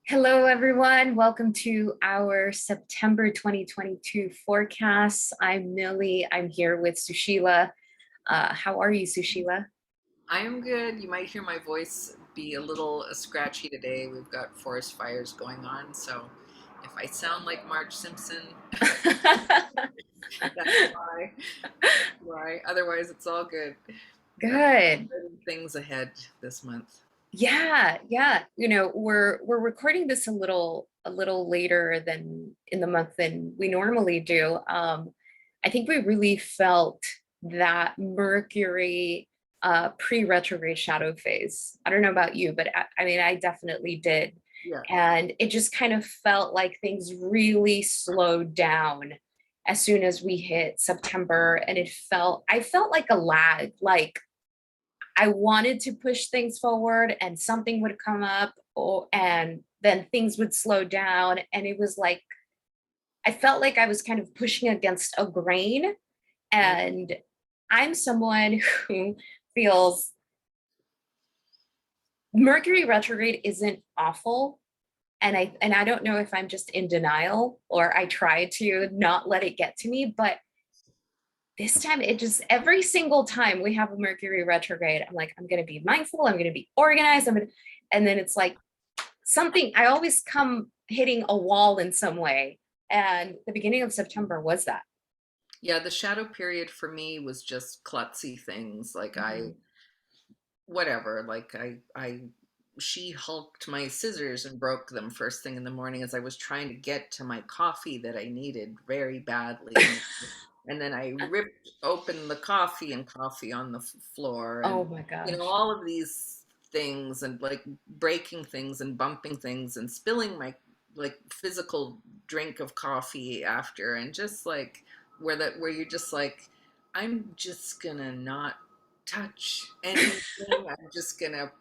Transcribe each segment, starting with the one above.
Hello, everyone. Welcome to our September 2022 forecast. I'm Millie. I'm here with Susheela. How are you, Susheela? I am good. You might hear my voice be a little scratchy today. We've got forest fires going on, so if I sound like Marge Simpson, that's why. That's why. Otherwise, it's all good. Got Good. things ahead this month. Yeah. We're recording this a little later than in the month than we normally do. I think we really felt that Mercury pre-retrograde shadow phase. I don't know about you, but I mean, I definitely did. Yeah. And it just kind of felt like things really slowed down as soon as we hit September. And I felt like a lag, like I wanted to push things forward and something would come up and then things would slow down. And it was like, I felt like I was kind of pushing against a grain. Mm. And I'm someone who feels Mercury retrograde isn't awful. And I don't know if I'm just in denial or I try to not let it get to me, but this time it just every single time we have a Mercury retrograde, I'm like, I'm gonna be mindful, I'm gonna be organized, and then it's like something I always come hitting a wall in some way. And the beginning of September was that. Yeah, the shadow period for me was just klutzy things. Like Mhm. whatever, she hulked my scissors and broke them first thing in the morning as I was trying to get to my coffee that I needed very badly. And then I ripped open the coffee on the floor, Oh and my gosh. all of these things, and like breaking things and bumping things and spilling my like physical drink of coffee after, and just like where you're just like, I'm just gonna not touch anything. I'm just gonna,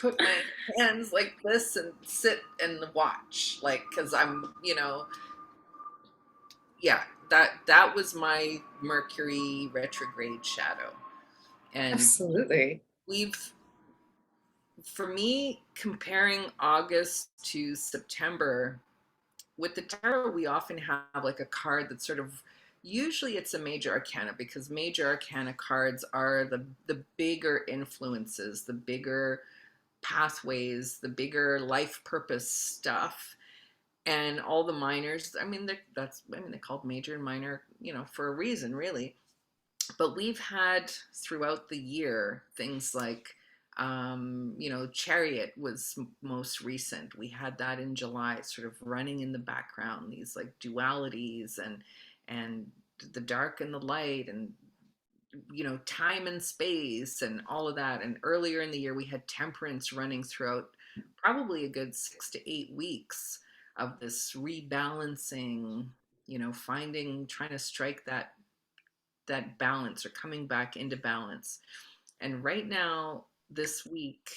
put my hands like this and sit and watch, like, because yeah, that was my Mercury retrograde shadow. And Absolutely. we've for me, comparing August to September, with the tarot we often have like a card that's sort of, usually it's a major arcana, because major arcana cards are the bigger influences, the bigger pathways, the bigger life purpose stuff. And all the minors, I mean, they're called major and minor, for a reason, really. But we've had throughout the year things like, Chariot was most recent. We had that in July, sort of running in the background, these like dualities, and the dark and the light, and time and space and all of that. And earlier in the year we had Temperance running throughout probably a good 6 to 8 weeks of this rebalancing, finding, trying to strike that balance, or coming back into balance. And right now, this week,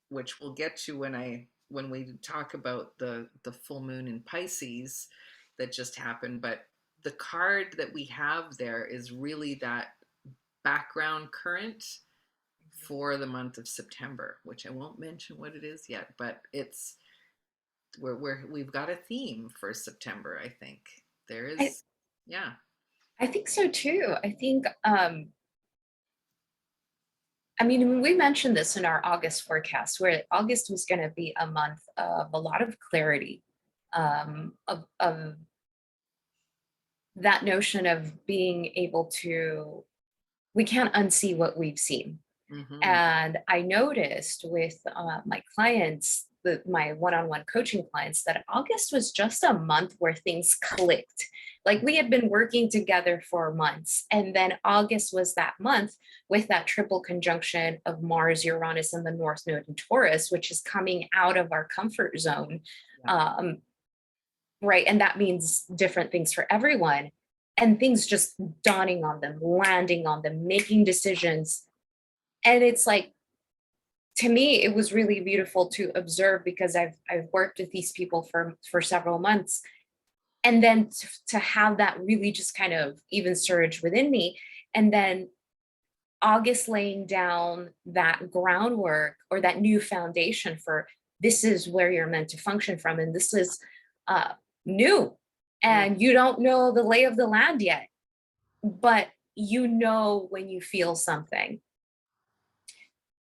which we'll get to when we talk about the full moon in Pisces that just happened, but the card that we have there is really that background current for the month of September, which I won't mention what it is yet, but it's we've got a theme for September. I think there I, is, yeah. I think so too. I mean, we mentioned this in our August forecast, where August was going to be a month of a lot of clarity, of that notion of being able to, we can't unsee what we've seen. Mm-hmm. And I noticed with my clients, my one-on-one coaching clients, that August was just a month where things clicked. Like we had been working together for months, and then August was that month with that triple conjunction of Mars, Uranus, and the North Node in Taurus, which is coming out of our comfort zone. Yeah. Um, right, and that means different things for everyone. And things just dawning on them, landing on them, making decisions. And it's like, to me it was really beautiful to observe, because I've worked with these people for several months, and then to have that really just kind of even surge within me. And then August laying down that groundwork or that new foundation for this is where you're meant to function from, and this is new, and you don't know the lay of the land yet, but you know when you feel something.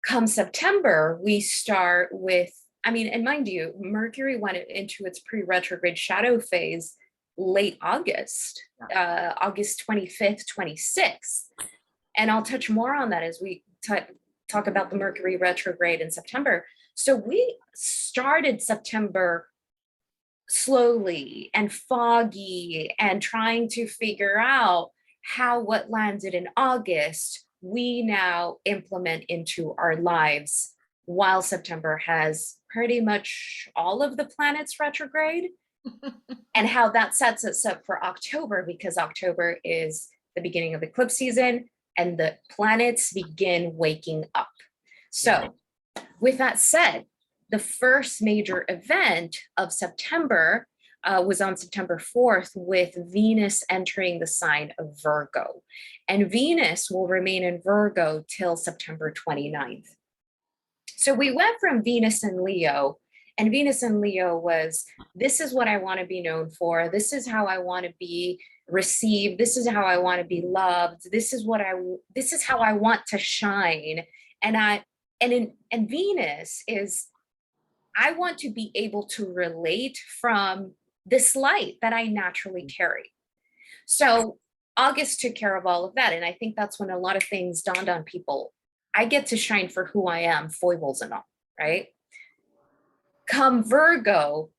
Come September, we start with, I mean, and mind you, Mercury went into its pre-retrograde shadow phase late August, August 25th, 26th. And I'll touch more on that as we talk about the Mercury retrograde in September. So we started September slowly and foggy and trying to figure out how what landed in August we now implement into our lives, while September has pretty much all of the planets retrograde, and how that sets us up for October, because October is the beginning of eclipse season and the planets begin waking up. So with that said, the first major event of September was on September 4th, with Venus entering the sign of Virgo. And Venus will remain in Virgo till September 29th. So we went from Venus and Leo, and Venus and Leo was, this is what I want to be known for. This is how I want to be received. This is how I want to be loved. This is how I want to shine. And Venus is, I want to be able to relate from this light that I naturally carry. So August took care of all of that. And I think that's when a lot of things dawned on people. I get to shine for who I am, foibles and all, right? Come Virgo,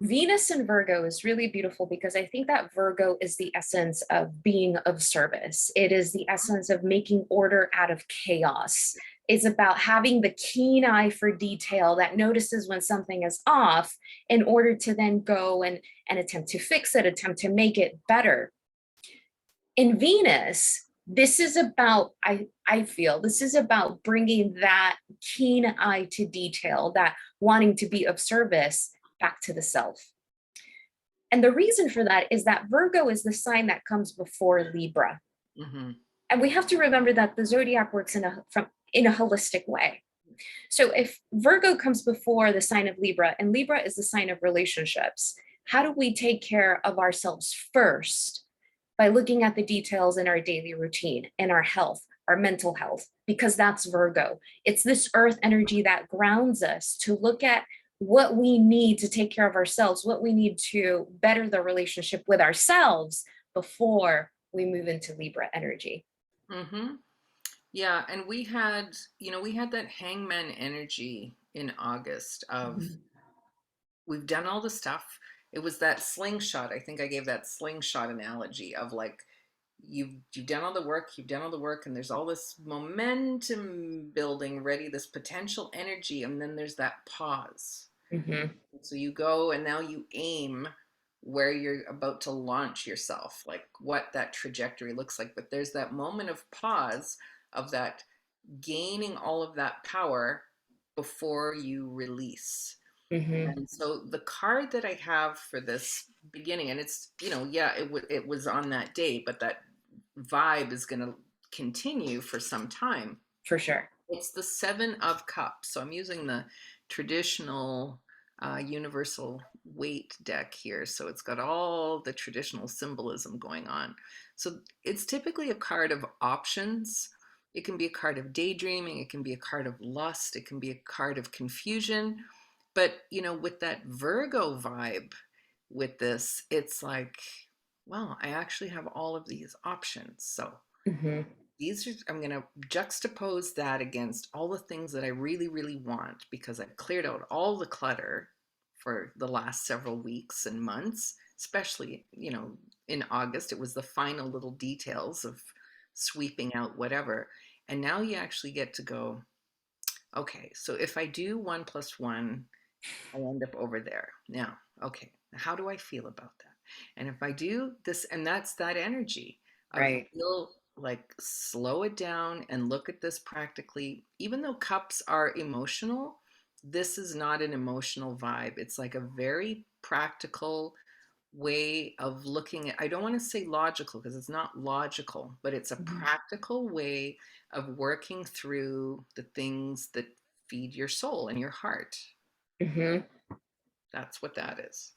Venus in Virgo is really beautiful, because I think that Virgo is the essence of being of service. It is the essence of making order out of chaos. It's about having the keen eye for detail that notices when something is off in order to then go and attempt to fix it, attempt to make it better. In Venus, this is about, I feel, this is about bringing that keen eye to detail, that wanting to be of service back to the self. And the reason for that is that Virgo is the sign that comes before Libra. Mm-hmm. And we have to remember that the zodiac works in a holistic way. So if Virgo comes before the sign of Libra, and Libra is the sign of relationships, how do we take care of ourselves first? By looking at the details in our daily routine, in our health, our mental health, because that's Virgo. It's this earth energy that grounds us to look at what we need to take care of ourselves, what we need to better the relationship with ourselves before we move into Libra energy. Mm-hmm. Yeah, and we had that hangman energy in August of, we've done all the stuff. It was that slingshot. I think I gave that slingshot analogy of like, you've done all the work, and there's all this momentum building ready, this potential energy, and then there's that pause. Mm-hmm. So you go and now you aim where you're about to launch yourself, like what that trajectory looks like. But there's that moment of pause, of that gaining all of that power before you release. Mm-hmm. And so the card that I have for this beginning, and it's, it was on that day, but that vibe is going to continue for some time. For sure. It's the Seven of Cups. So I'm using the traditional universal weight deck here. So it's got all the traditional symbolism going on. So it's typically a card of options. It can be a card of daydreaming. It can be a card of lust. It can be a card of confusion. But, with that Virgo vibe with this, it's like, well, I actually have all of these options. So I'm going to juxtapose that against all the things that I really, really want, because I've cleared out all the clutter for the last several weeks and months, especially, in August. It was the final little details of sweeping out whatever. And now you actually get to go, okay, so if I do 1 + 1, I end up over there. Now, okay, how do I feel about that? And if I do this, and that's that energy of, right, feel like, slow it down and look at this practically. Even though cups are emotional, this is not an emotional vibe. It's like a very practical way of looking at, I don't want to say logical, because it's not logical, but it's a practical way of working through the things that feed your soul and your heart. Mhm. That's what that is.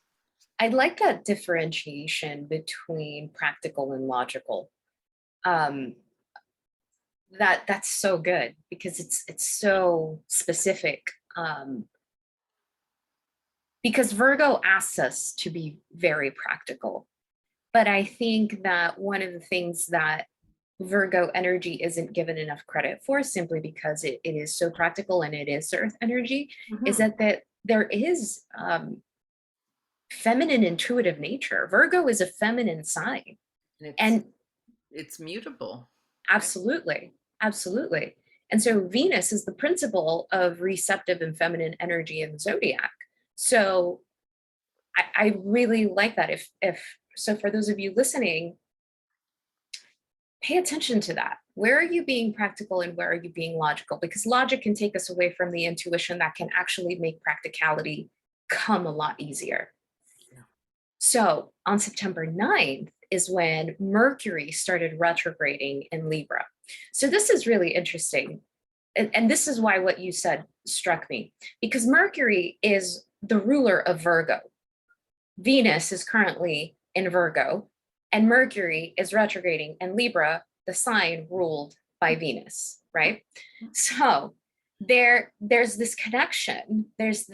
I like that differentiation between practical and logical. Um, that's so good because it's so specific. Because Virgo asks us to be very practical. But I think that one of the things that Virgo energy isn't given enough credit for, simply because it is so practical and it is earth energy, is Mm-hmm. that there is feminine intuitive nature. Virgo is a feminine sign. And And it's mutable, right? absolutely, absolutely. And so Venus is the principle of receptive and feminine energy in the zodiac. So I really like that. If so, for those of you listening, pay attention to that. Where are you being practical and where are you being logical? Because logic can take us away from the intuition that can actually make practicality come a lot easier. Yeah. So on September 9th is when Mercury started retrograding in Libra. So this is really interesting. And this is why what you said struck me, because Mercury is the ruler of Virgo. Venus is currently in Virgo, and Mercury is retrograding in Libra, the sign ruled by Venus, right? So there's this connection, there's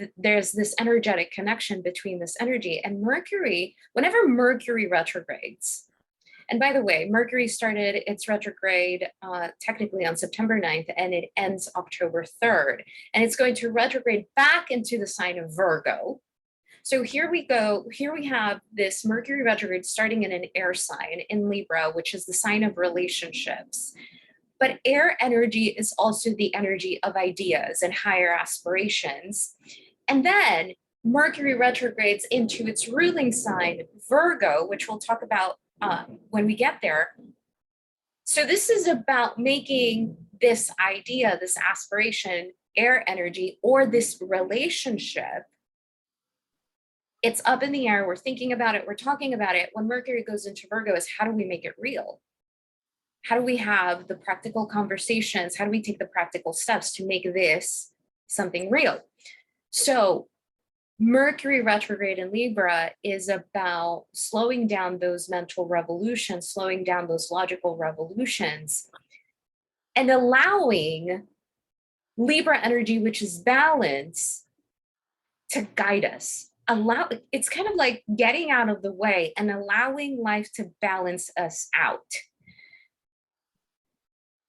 this energetic connection between this energy and Mercury. Whenever Mercury retrogrades, and by the way, Mercury started its retrograde technically on September 9th and it ends October 3rd. And it's going to retrograde back into the sign of Virgo. So here we go. Here we have this Mercury retrograde starting in an air sign in Libra, which is the sign of relationships. But air energy is also the energy of ideas and higher aspirations. And then Mercury retrogrades into its ruling sign, Virgo, which we'll talk about when we get there. So this is about making this idea, this aspiration, air energy, or this relationship. It's up in the air. We're thinking about it. We're talking about it. When Mercury goes into Virgo, is how do we make it real? How do we have the practical conversations? How do we take the practical steps to make this something real? So Mercury retrograde in Libra is about slowing down those mental revolutions, slowing down those logical revolutions, and allowing Libra energy, which is balance, to guide us. It's kind of like getting out of the way and allowing life to balance us out.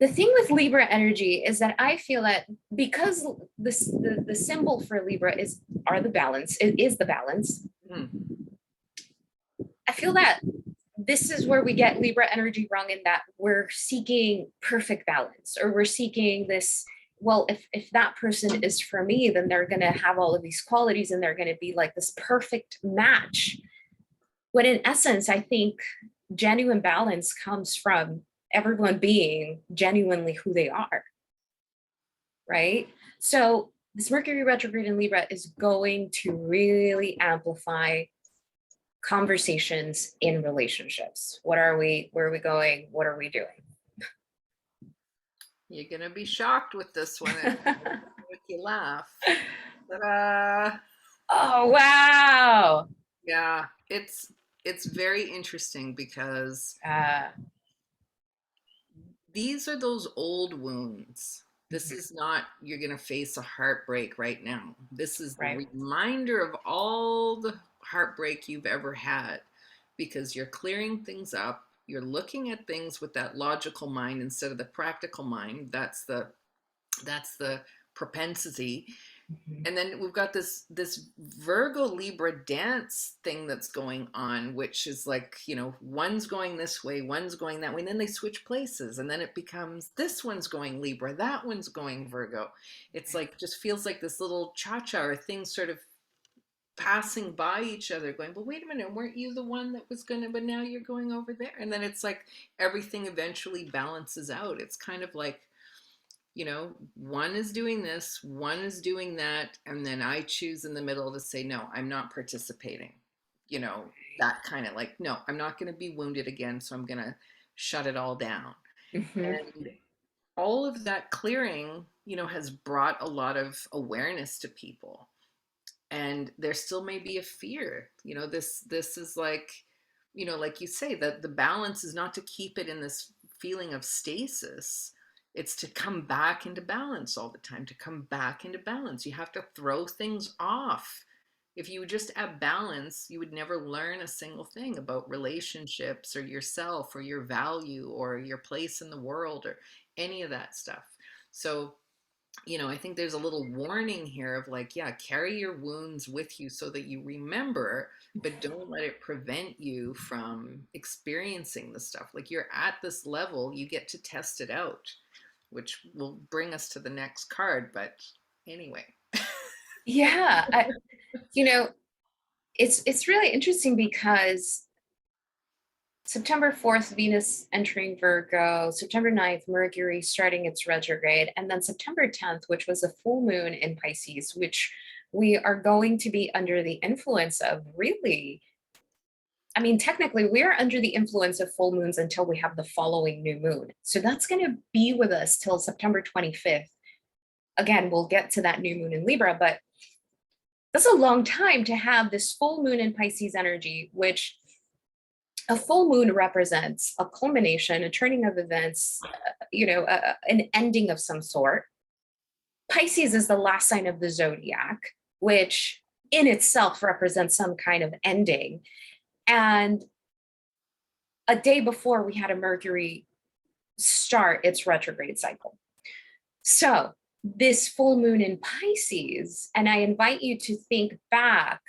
The thing with Libra energy is that I feel that because the symbol for Libra is the balance, it is the balance. Mm. I feel that this is where we get Libra energy wrong, in that we're seeking perfect balance, or we're seeking this, well, if that person is for me, then they're going to have all of these qualities and they're going to be like this perfect match. When in essence, I think genuine balance comes from everyone being genuinely who they are, right? So this Mercury retrograde in Libra is going to really amplify conversations in relationships. Where are we going? What are we doing? You're gonna be shocked with this one. It's gonna make you laugh. Ta-da! Oh, wow. Yeah, it's very interesting because Uh, these are those old wounds. This mhm, is not, you're going to face a heartbreak right now. This is the right. reminder of all the heartbreak you've ever had, because you're clearing things up. You're looking at things with that logical mind instead of the practical mind. That's the propensity. Mhm. And then we've got this Virgo Libra dance thing that's going on, which is like, one's going this way, one's going that way, and then they switch places, and then it becomes this one's going Libra, that one's going Virgo. It's like, just feels like this little cha-cha, or things sort of passing by each other, going, but wait a minute, weren't you the one that was gonna, but now you're going over there. And then it's like everything eventually balances out. It's kind of like, one is doing this, one is doing that, and then I choose in the middle to say, no, I'm not participating. You know, that kind of like, no, I'm not going to be wounded again, so I'm going to shut it all down. Mhm. And all of that clearing, has brought a lot of awareness to people. And there still may be a fear. This is like, like you say, that the balance is not to keep it in this feeling of stasis. It's to come back into balance all the time, to come back into balance. You have to throw things off. If you just have balance, you would never learn a single thing about relationships or yourself or your value or your place in the world or any of that stuff. So, I think there's a little warning here of like, yeah, carry your wounds with you so that you remember, but don't let it prevent you from experiencing the stuff. Like, you're at this level, you get to test it out, which will bring us to the next card. But anyway. Yeah, you know, it's really interesting because September 4th, Venus entering Virgo, September 9th, Mercury starting its retrograde, and then September 10th, which was a full moon in Pisces, which we are going to be under the influence of really. I mean, technically, we're under the influence of full moons until we have the following new moon. So that's going to be with us till September 25th. Again, we'll get to that new moon in Libra, but that's a long time to have this full moon in Pisces energy, which a full moon represents a culmination, a turning of events, an ending of some sort. Pisces is the last sign of the zodiac, which in itself represents some kind of ending. And a day before, we had a Mercury start its retrograde cycle. So this full moon in Pisces, and I invite you to think back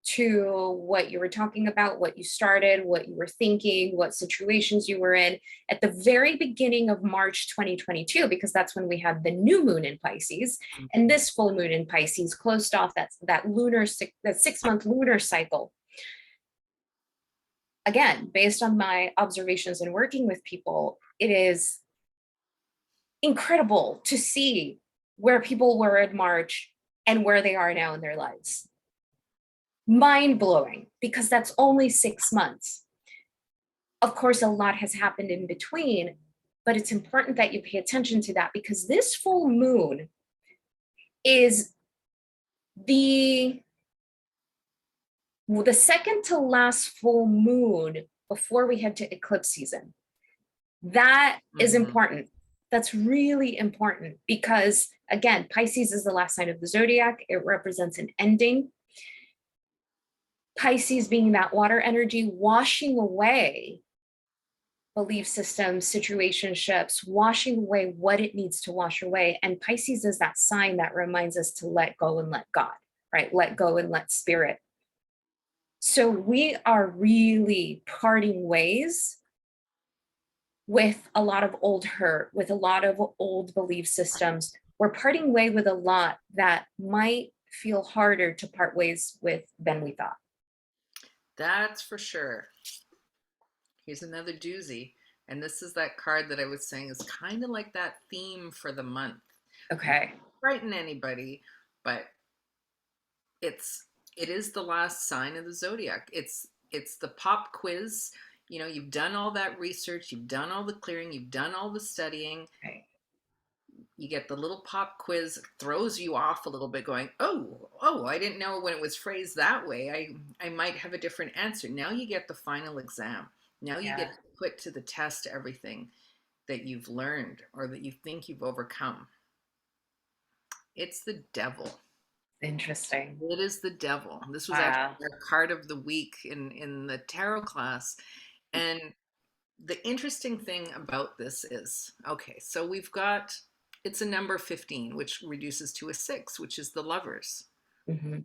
to what you were talking about, what you started, what you were thinking, what situations you were in at the very beginning of March 2022, because that's when we had the new moon in Pisces. And this full moon in Pisces closed off that 6-month lunar cycle. Again, based on my observations and working with people, it is incredible to see where people were in March and where they are now in their lives. Mind-blowing, because that's only 6 months. Of course, a lot has happened in between, but it's important that you pay attention to that, because this full moon is the second to last full moon before we head to eclipse season. That is important. That's really important because, again, Pisces is the last sign of the zodiac. It represents an ending. Pisces being that water energy, washing away belief systems, situationships, washing away what it needs to wash away. And Pisces is that sign that reminds us to let go and let God, right? Let go and let spirit. So we are really parting ways with a lot of old hurt, with a lot of old belief systems. We're parting way with a lot that might feel harder to part ways with than we thought. That's for sure. Here's another doozy. And this is that card that I was saying is kind of like that theme for the month. Okay. Not frighten anybody, but it is the last sign of the zodiac. It's the pop quiz. You've done all that research, you've done all the clearing, you've done all the studying. Okay. You get the little pop quiz, throws you off a little bit, going, oh, I didn't know when it was phrased that way. I might have a different answer. Now you get the final exam. Now you get to put to the test everything that you've learned or that you think you've overcome. It's the devil. Interesting. It is the devil. This was actually our card of the week in the tarot class. And the interesting thing about this is, okay, so it's a number 15, which reduces to a 6, which is the lovers. Mm-hmm.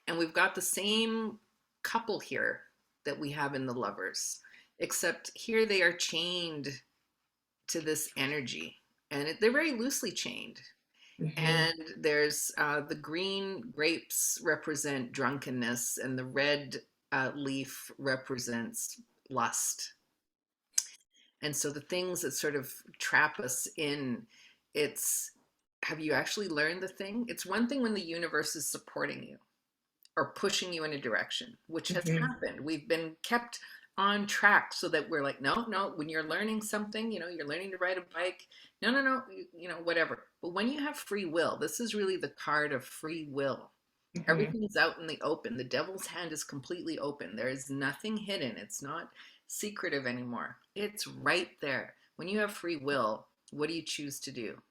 And we've got the same couple here that we have in the lovers, except here they are chained to this energy, and they're very loosely chained. Mm-hmm. And there's the green grapes represent drunkenness, and the red leaf represents lust. And so the things that sort of trap us in, have you actually learned the thing? It's one thing when the universe is supporting you or pushing you in a direction, which has happened. We've been kept on track so that we're like, no, when you're learning something, you're learning to ride a bike, no, whatever. But when you have free will, this is really the card of free will. Mhm. Everything is out in the open. The devil's hand is completely open. There is nothing hidden. It's not secretive anymore. It's right there. When you have free will, what do you choose to do?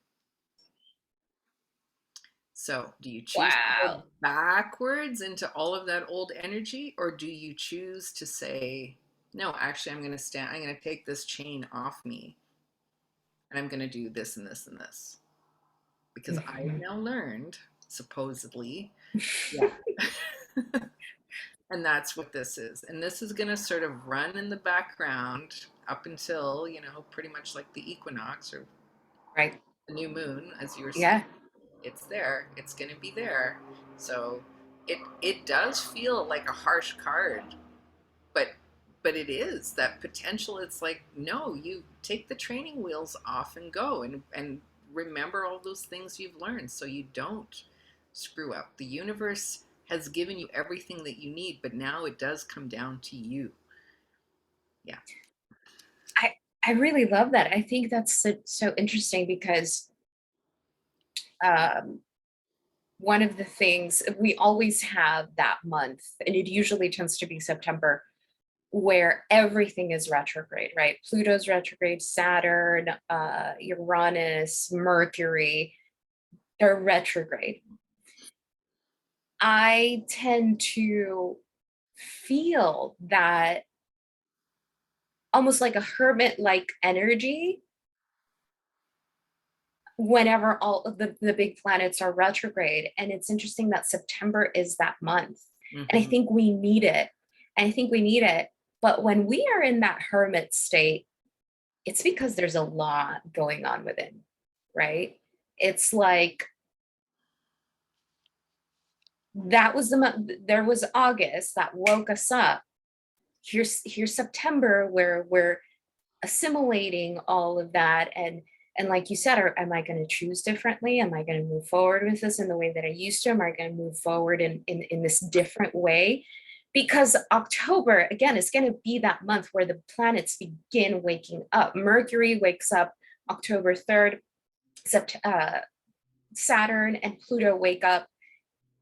So, do you choose to go Wow. backwards into all of that old energy, or do you choose to say, no, actually, I'm going to take this chain off me, and I'm going to do this and this and this? Because I've Mhm. now learned, supposedly, yeah. And that's what this is. And this is going to sort of run in the background up until, pretty much like the equinox or Right. the new moon, as you were saying. Yeah. It's there. It's going to be there. So it does feel like a harsh card, but it is that potential. It's like, no, you take the training wheels off and go and remember all those things you've learned so you don't screw up. The universe has given you everything that you need, but now it does come down to you. Yeah. I I really love that. I think that's so interesting because um, one of the things we always have that month, and it usually tends to be September, where everything is retrograde, right? Pluto's retrograde, Saturn, Uranus, Mercury, they're retrograde. I tend to feel that almost like a hermit like energy whenever all of the big planets are retrograde. And it's interesting that September is that month. And I Mm-hmm. think we need it. And I think we need it. But when we are in that hermit state, it's because there's a lot going on within, right? It's like that was the month, there was August that woke us up. Here's September where we're assimilating all of that, and like you said, am I going to choose differently? Am I going to move forward with this in the way that I used to? Am I going to move forward in this different way? Because October again is going to be that month where the planets begin waking up. Mercury wakes up October 3rd. Saturn and Pluto wake up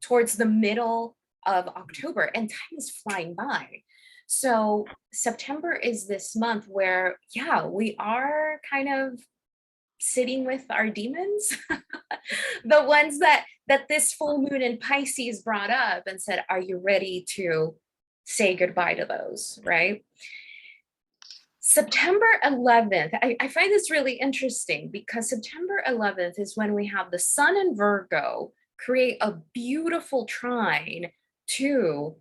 towards the middle of October, and time is flying by. So September is this month where, yeah, we are kind of sitting with our demons, the ones that this full moon in Pisces brought up and said, "Are you ready to say goodbye to those?" Right? September 11th, I find this really interesting because September 11th is when we have the Sun in Virgo create a beautiful trine to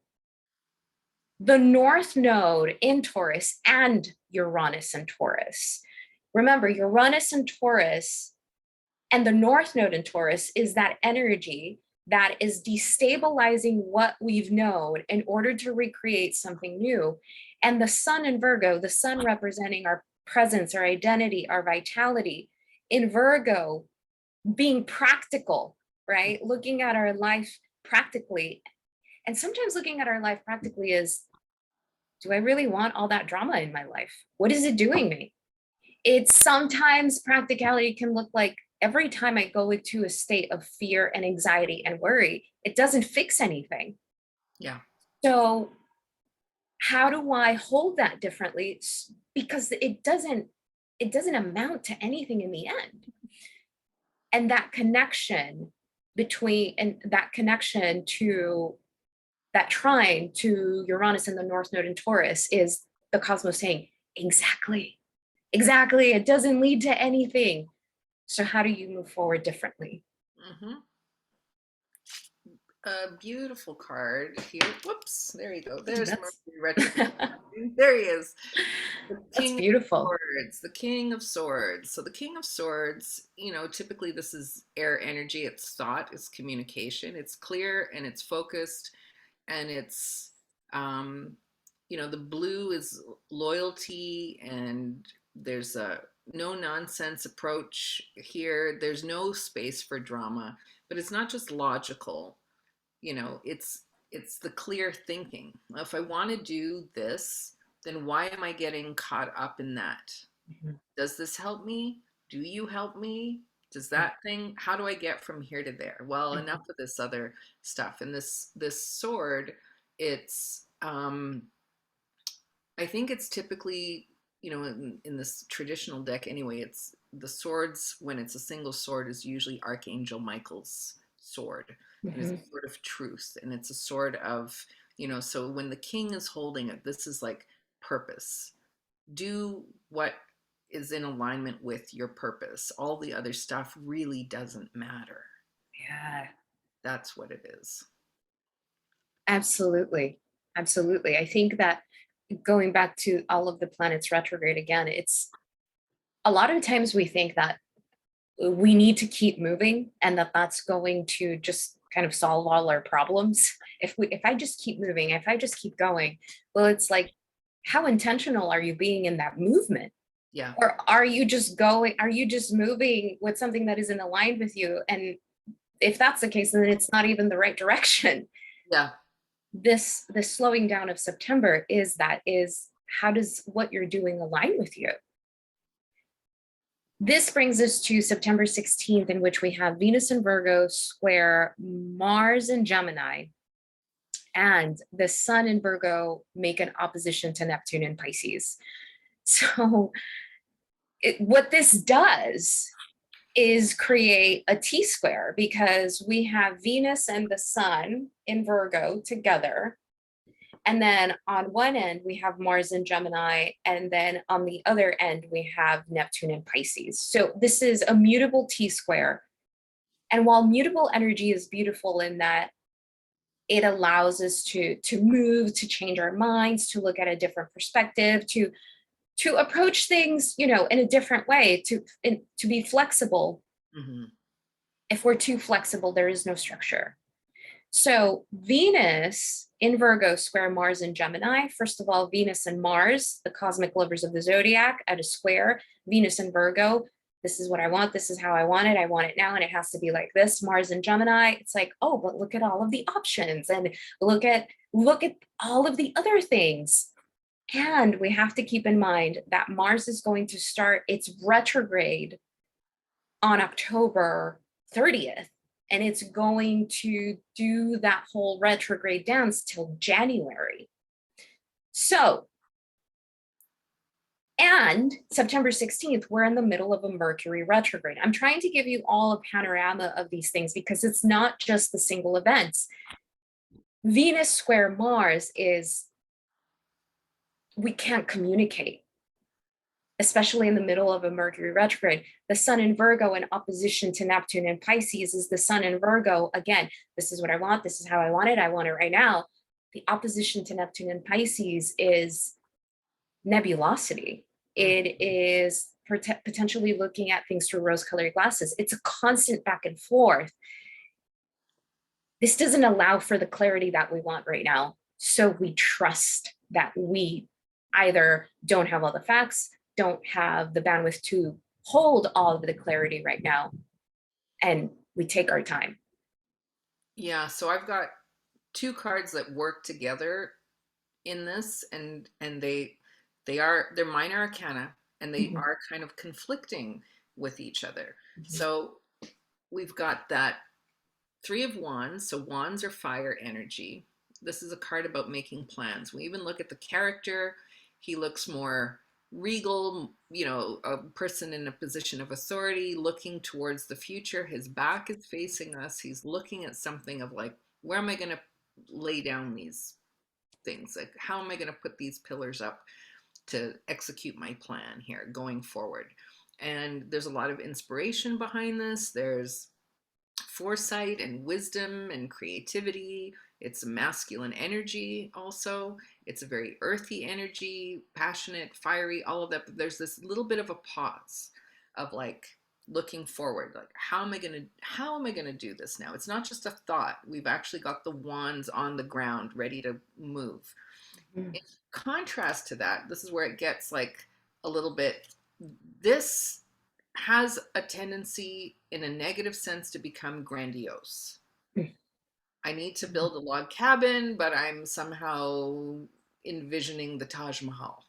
the North Node in Taurus and Uranus in Taurus. Remember, Uranus in Taurus and the North Node in Taurus is that energy that is destabilizing what we've known in order to recreate something new. And the Sun in Virgo, the Sun representing our presence, our identity, our vitality, in Virgo, being practical, right? Looking at our life practically. And sometimes looking at our life practically is, do I really want all that drama in my life? What is it doing me? It's sometimes practicality can look like every time I go into a state of fear and anxiety and worry, it doesn't fix anything. Yeah. So how do I hold that differently? Because it doesn't amount to anything in the end. And that connection and that connection to that trine to Uranus and the North Node in Taurus is the cosmos saying, exactly, exactly. It doesn't lead to anything. So how do you move forward differently? Mm-hmm. A beautiful card here. Whoops, there you go. There's That's Mercury retrograde. There he is. The that's King of beautiful. Swords. The King of Swords. So the King of Swords, typically this is air energy. It's thought, it's communication. It's clear and it's focused, and it's the blue is loyalty, and there's a no nonsense approach here. There's no space for drama, but it's not just logical. It's the clear thinking. If I want to do this, then why am I getting caught up in that? Mhm. Does this help me? Do you help me? Does that thing, how do I get from here to there? Well, enough of this other stuff. And this sword, it's I think it's typically, in this traditional deck anyway, it's the swords, when it's a single sword, is usually Archangel Michael's sword, and it's a Mhm. sword of truth, and it's a sword of, so when the king is holding it, this is like purpose. Do what is in alignment with your purpose. All the other stuff really doesn't matter. Yeah, That's what it is. absolutely. Absolutely. I think that going back to all of the planets retrograde again, it's a lot of times we think that we need to keep moving and that that's going to just kind of solve all our problems. If I just keep moving, if I just keep going, well, it's like, how intentional are you being in that movement? Yeah. Or are you just moving with something that isn't aligned with you? And if that's the case, then it's not even the right direction. Yeah. This slowing down of September is how does what you're doing align with you? This brings us to September 16th, in which we have Venus in Virgo square Mars in Gemini, and the Sun in Virgo make an opposition to Neptune in Pisces. So, what this does is create a T square because we have Venus and the Sun in Virgo together. And then on one end, we have Mars in Gemini. And then on the other end, we have Neptune in Pisces. So this is a mutable T square. And while mutable energy is beautiful in that it allows us to move, to change our minds, to look at a different perspective, to approach things, in a different way, to be flexible. Hmm. If we're too flexible, there is no structure. So Venus in Virgo square Mars in Gemini. First of all, Venus and Mars, the cosmic lovers of the zodiac, at a square. Venus in Virgo. This is what I want. This is how I want it. I want it now, and it has to be like this. Mars in Gemini. It's like, oh, but look at all of the options, and look at all of the other things. And we have to keep in mind that Mars is going to start its retrograde on October 30th. And it's going to do that whole retrograde dance till January. So, and September 16th, we're in the middle of a Mercury retrograde. I'm trying to give you all a panorama of these things because it's not just the single events. Venus square Mars is we can't communicate, especially in the middle of a Mercury retrograde. The Sun in Virgo in opposition to Neptune and Pisces is the Sun in Virgo. Again, this is what I want. This is how I want it. I want it right now. The opposition to Neptune and Pisces is nebulosity. It is potentially looking at things through rose-colored glasses. It's a constant back and forth. This doesn't allow for the clarity that we want right now. So we trust that we either don't have all the facts, don't have the bandwidth to hold all of the clarity right now, and we take our time. Yeah. So I've got two cards that work together in this, and they're minor arcana, and they Mhm. are kind of conflicting with each other. So we've got that Three of Wands. So wands are fire energy. This is a card about making plans. We even look at the character. He looks more regal, a person in a position of authority looking towards the future. His back is facing us. He's looking at something of like, where am I going to lay down these things? Like, how am I going to put these pillars up to execute my plan here going forward? And there's a lot of inspiration behind this. There's foresight and wisdom and creativity. It's a masculine energy also. It's a very earthy energy, passionate, fiery, all of that. But there's this little bit of a pause of like looking forward, like how am I gonna do this now? It's not just a thought. We've actually got the wands on the ground ready to move. Mhm. In contrast to that, this is where it gets like a little bit, this has a tendency in a negative sense to become grandiose. I need to build a log cabin, but I'm somehow envisioning the Taj Mahal.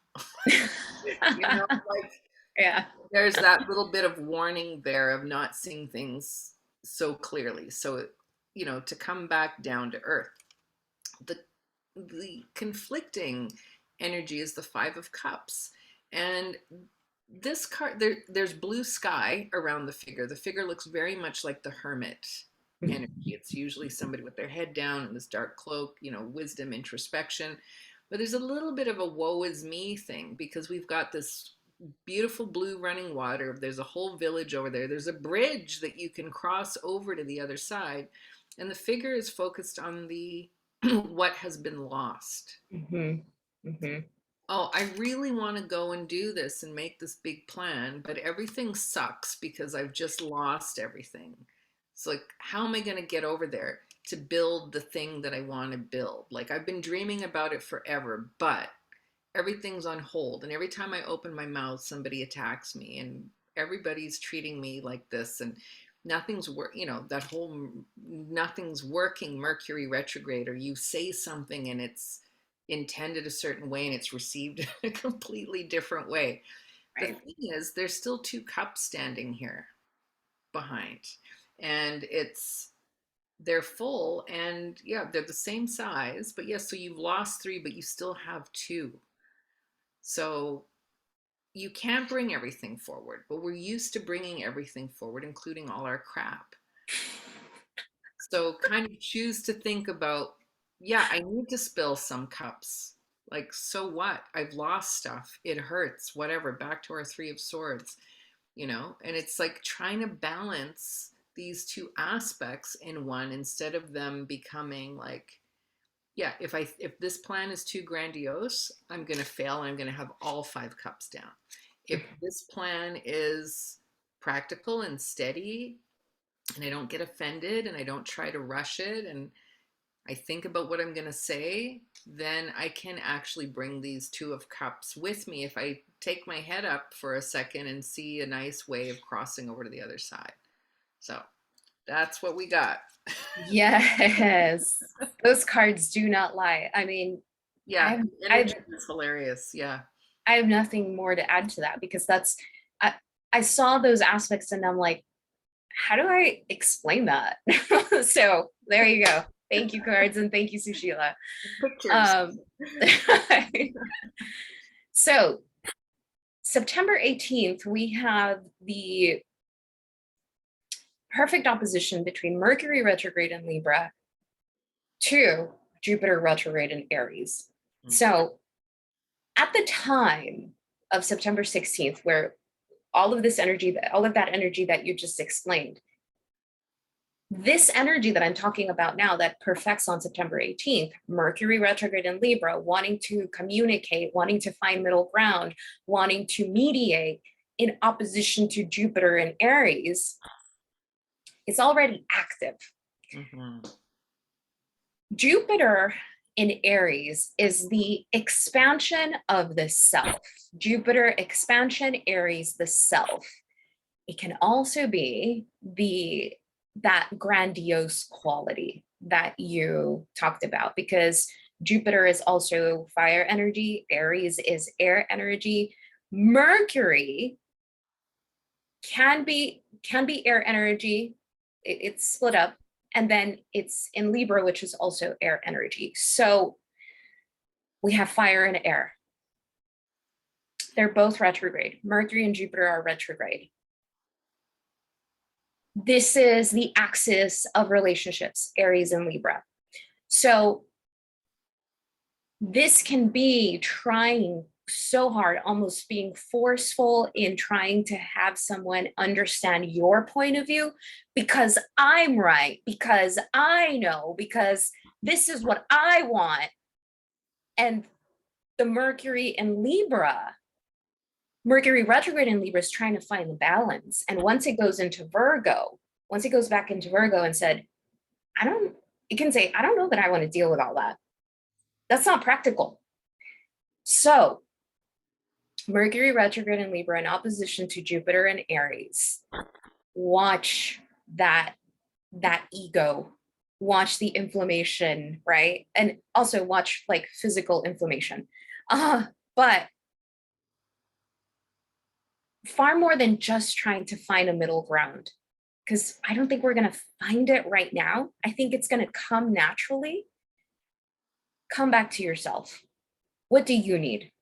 Like Yeah. There's that little bit of warning there of not seeing things so clearly. So, to come back down to earth. The conflicting energy is the Five of Cups. And this card, there's blue sky around the figure. The figure looks very much like the hermit energy. It's usually somebody with their head down in this dark cloak, wisdom, introspection. But there's a little bit of a woe is me thing, because we've got this beautiful blue running water. There's a whole village over there. There's a bridge that you can cross over to the other side. And the figure is focused on the what has been lost. Oh, I really want to go and do this and make this big plan, but everything sucks because I've just lost everything. It's like, how am I going to get over there to build the thing that I want to build? Like, I've been dreaming about it forever, but everything's on hold. And every time I open my mouth, somebody attacks me, and everybody's treating me like this, and nothing's that whole nothing's working Mercury retrograde, or you say something and it's intended a certain way and it's received in a completely different way. The Right. thing is, there's still two cups standing here behind, and they're full, and yeah, they're the same size, but yes, so you've lost three, but you still have two. So you can't bring everything forward, but we're used to bringing everything forward, including all our crap. So kind of choose to think about, yeah, I need to spill some cups. Like, so what? I've lost stuff. It hurts, whatever. Back to our Three of Swords, and it's like trying to balance these two aspects in one, instead of them becoming like, yeah, if this plan is too grandiose, I'm going to fail and I'm going to have all five cups down. If this plan is practical and steady, and I don't get offended and I don't try to rush it, and I think about what I'm going to say, then I can actually bring these two of cups with me if I take my head up for a second and see a nice way of crossing over to the other side. So that's what we got. Yes. Those cards do not lie. I mean, Yeah, I've energy is hilarious. Yeah. I have nothing more to add to that, because I, I saw those aspects and I'm like, how do I explain that? So there you go. Thank you, cards, and thank you, Susheela. Pictures. Um, so September 18th, we have the perfect opposition between Mercury retrograde in Libra to Jupiter retrograde in Aries. So at the time of September 16th, where all of that energy that you just explained, this energy that I'm talking about now that perfects on September 18th, Mercury retrograde in Libra, wanting to communicate, wanting to find middle ground, wanting to mediate in opposition to Jupiter in Aries, is already active. Jupiter in Aries is the expansion of the self. Jupiter expansion, Aries, the self. It can also be that grandiose quality that you talked about, because Jupiter is also fire energy, Aries is air energy. Mercury can be air energy. It's split up, and then it's in Libra, which is also air energy. So we have fire and air. They're both retrograde. Mercury and Jupiter are retrograde. This is the axis of relationships, Aries and Libra. So this can be trying so hard, almost being forceful in trying to have someone understand your point of view, because I'm right, because I know, because this is what I want. And the Mercury in Libra, Mercury retrograde in Libra, is trying to find the balance. And once it goes back into Virgo and said, it can say, I don't know that I want to deal with all that. That's not practical. So Mercury retrograde in Libra in opposition to Jupiter and Aries. Watch that ego, watch the inflammation, right? And also watch like physical inflammation. But far more than just trying to find a middle ground, because I don't think we're going to find it right now. I think it's going to come naturally. Come back to yourself. What do you need?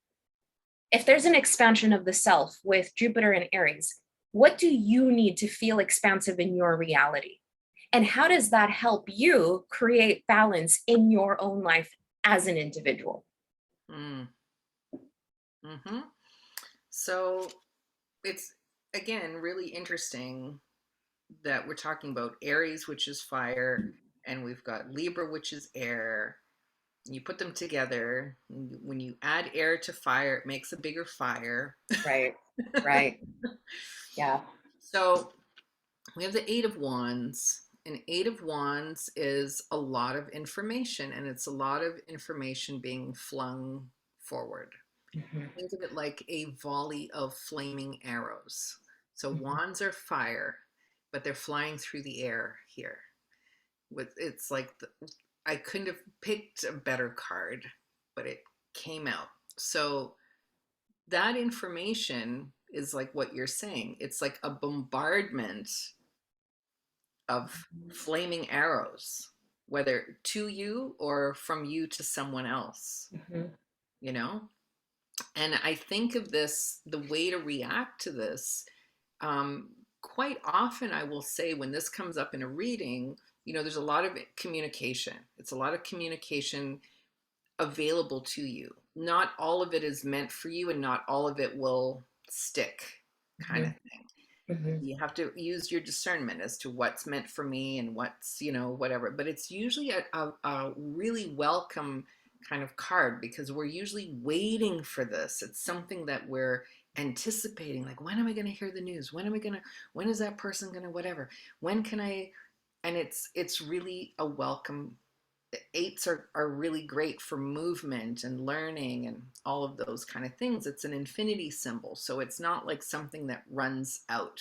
If there's an expansion of the self with Jupiter and Aries, what do you need to feel expansive in your reality? And how does that help you create balance in your own life as an individual? Mm. Mm-hmm. So it's, again, really interesting that we're talking about Aries, which is fire, and we've got Libra, which is air. You put them together. When you add air to fire, it makes a bigger fire. Right, right. Yeah. So we have the Eight of Wands. And Eight of Wands is a lot of information, and it's a lot of information being flung forward. Mhm, Think of it like a volley of flaming arrows. So mhm, wands are fire, but they're flying through the air here. With it's like I couldn't have picked a better card, but it came out. So that information is like what you're saying. It's like a bombardment of flaming arrows, whether to you or from you to someone else, mhm, you know? And I think of this, the way to react to this, um, quite often I will say when this comes up in a reading, there's a lot of communication. It's a lot of communication available to you. Not all of it is meant for you, and not all of it will stick, kind of mhm, thing. mhm, You have to use your discernment as to what's meant for me and what's, whatever. But it's usually a really welcome kind of card, because we're usually waiting for this. It's something that we're anticipating, like, when am I going to hear the news? When is that person going to whatever? When can I? And it's really a welcome. Eights are really great for movement and learning and all of those kind of things. It's an infinity symbol, so it's not like something that runs out.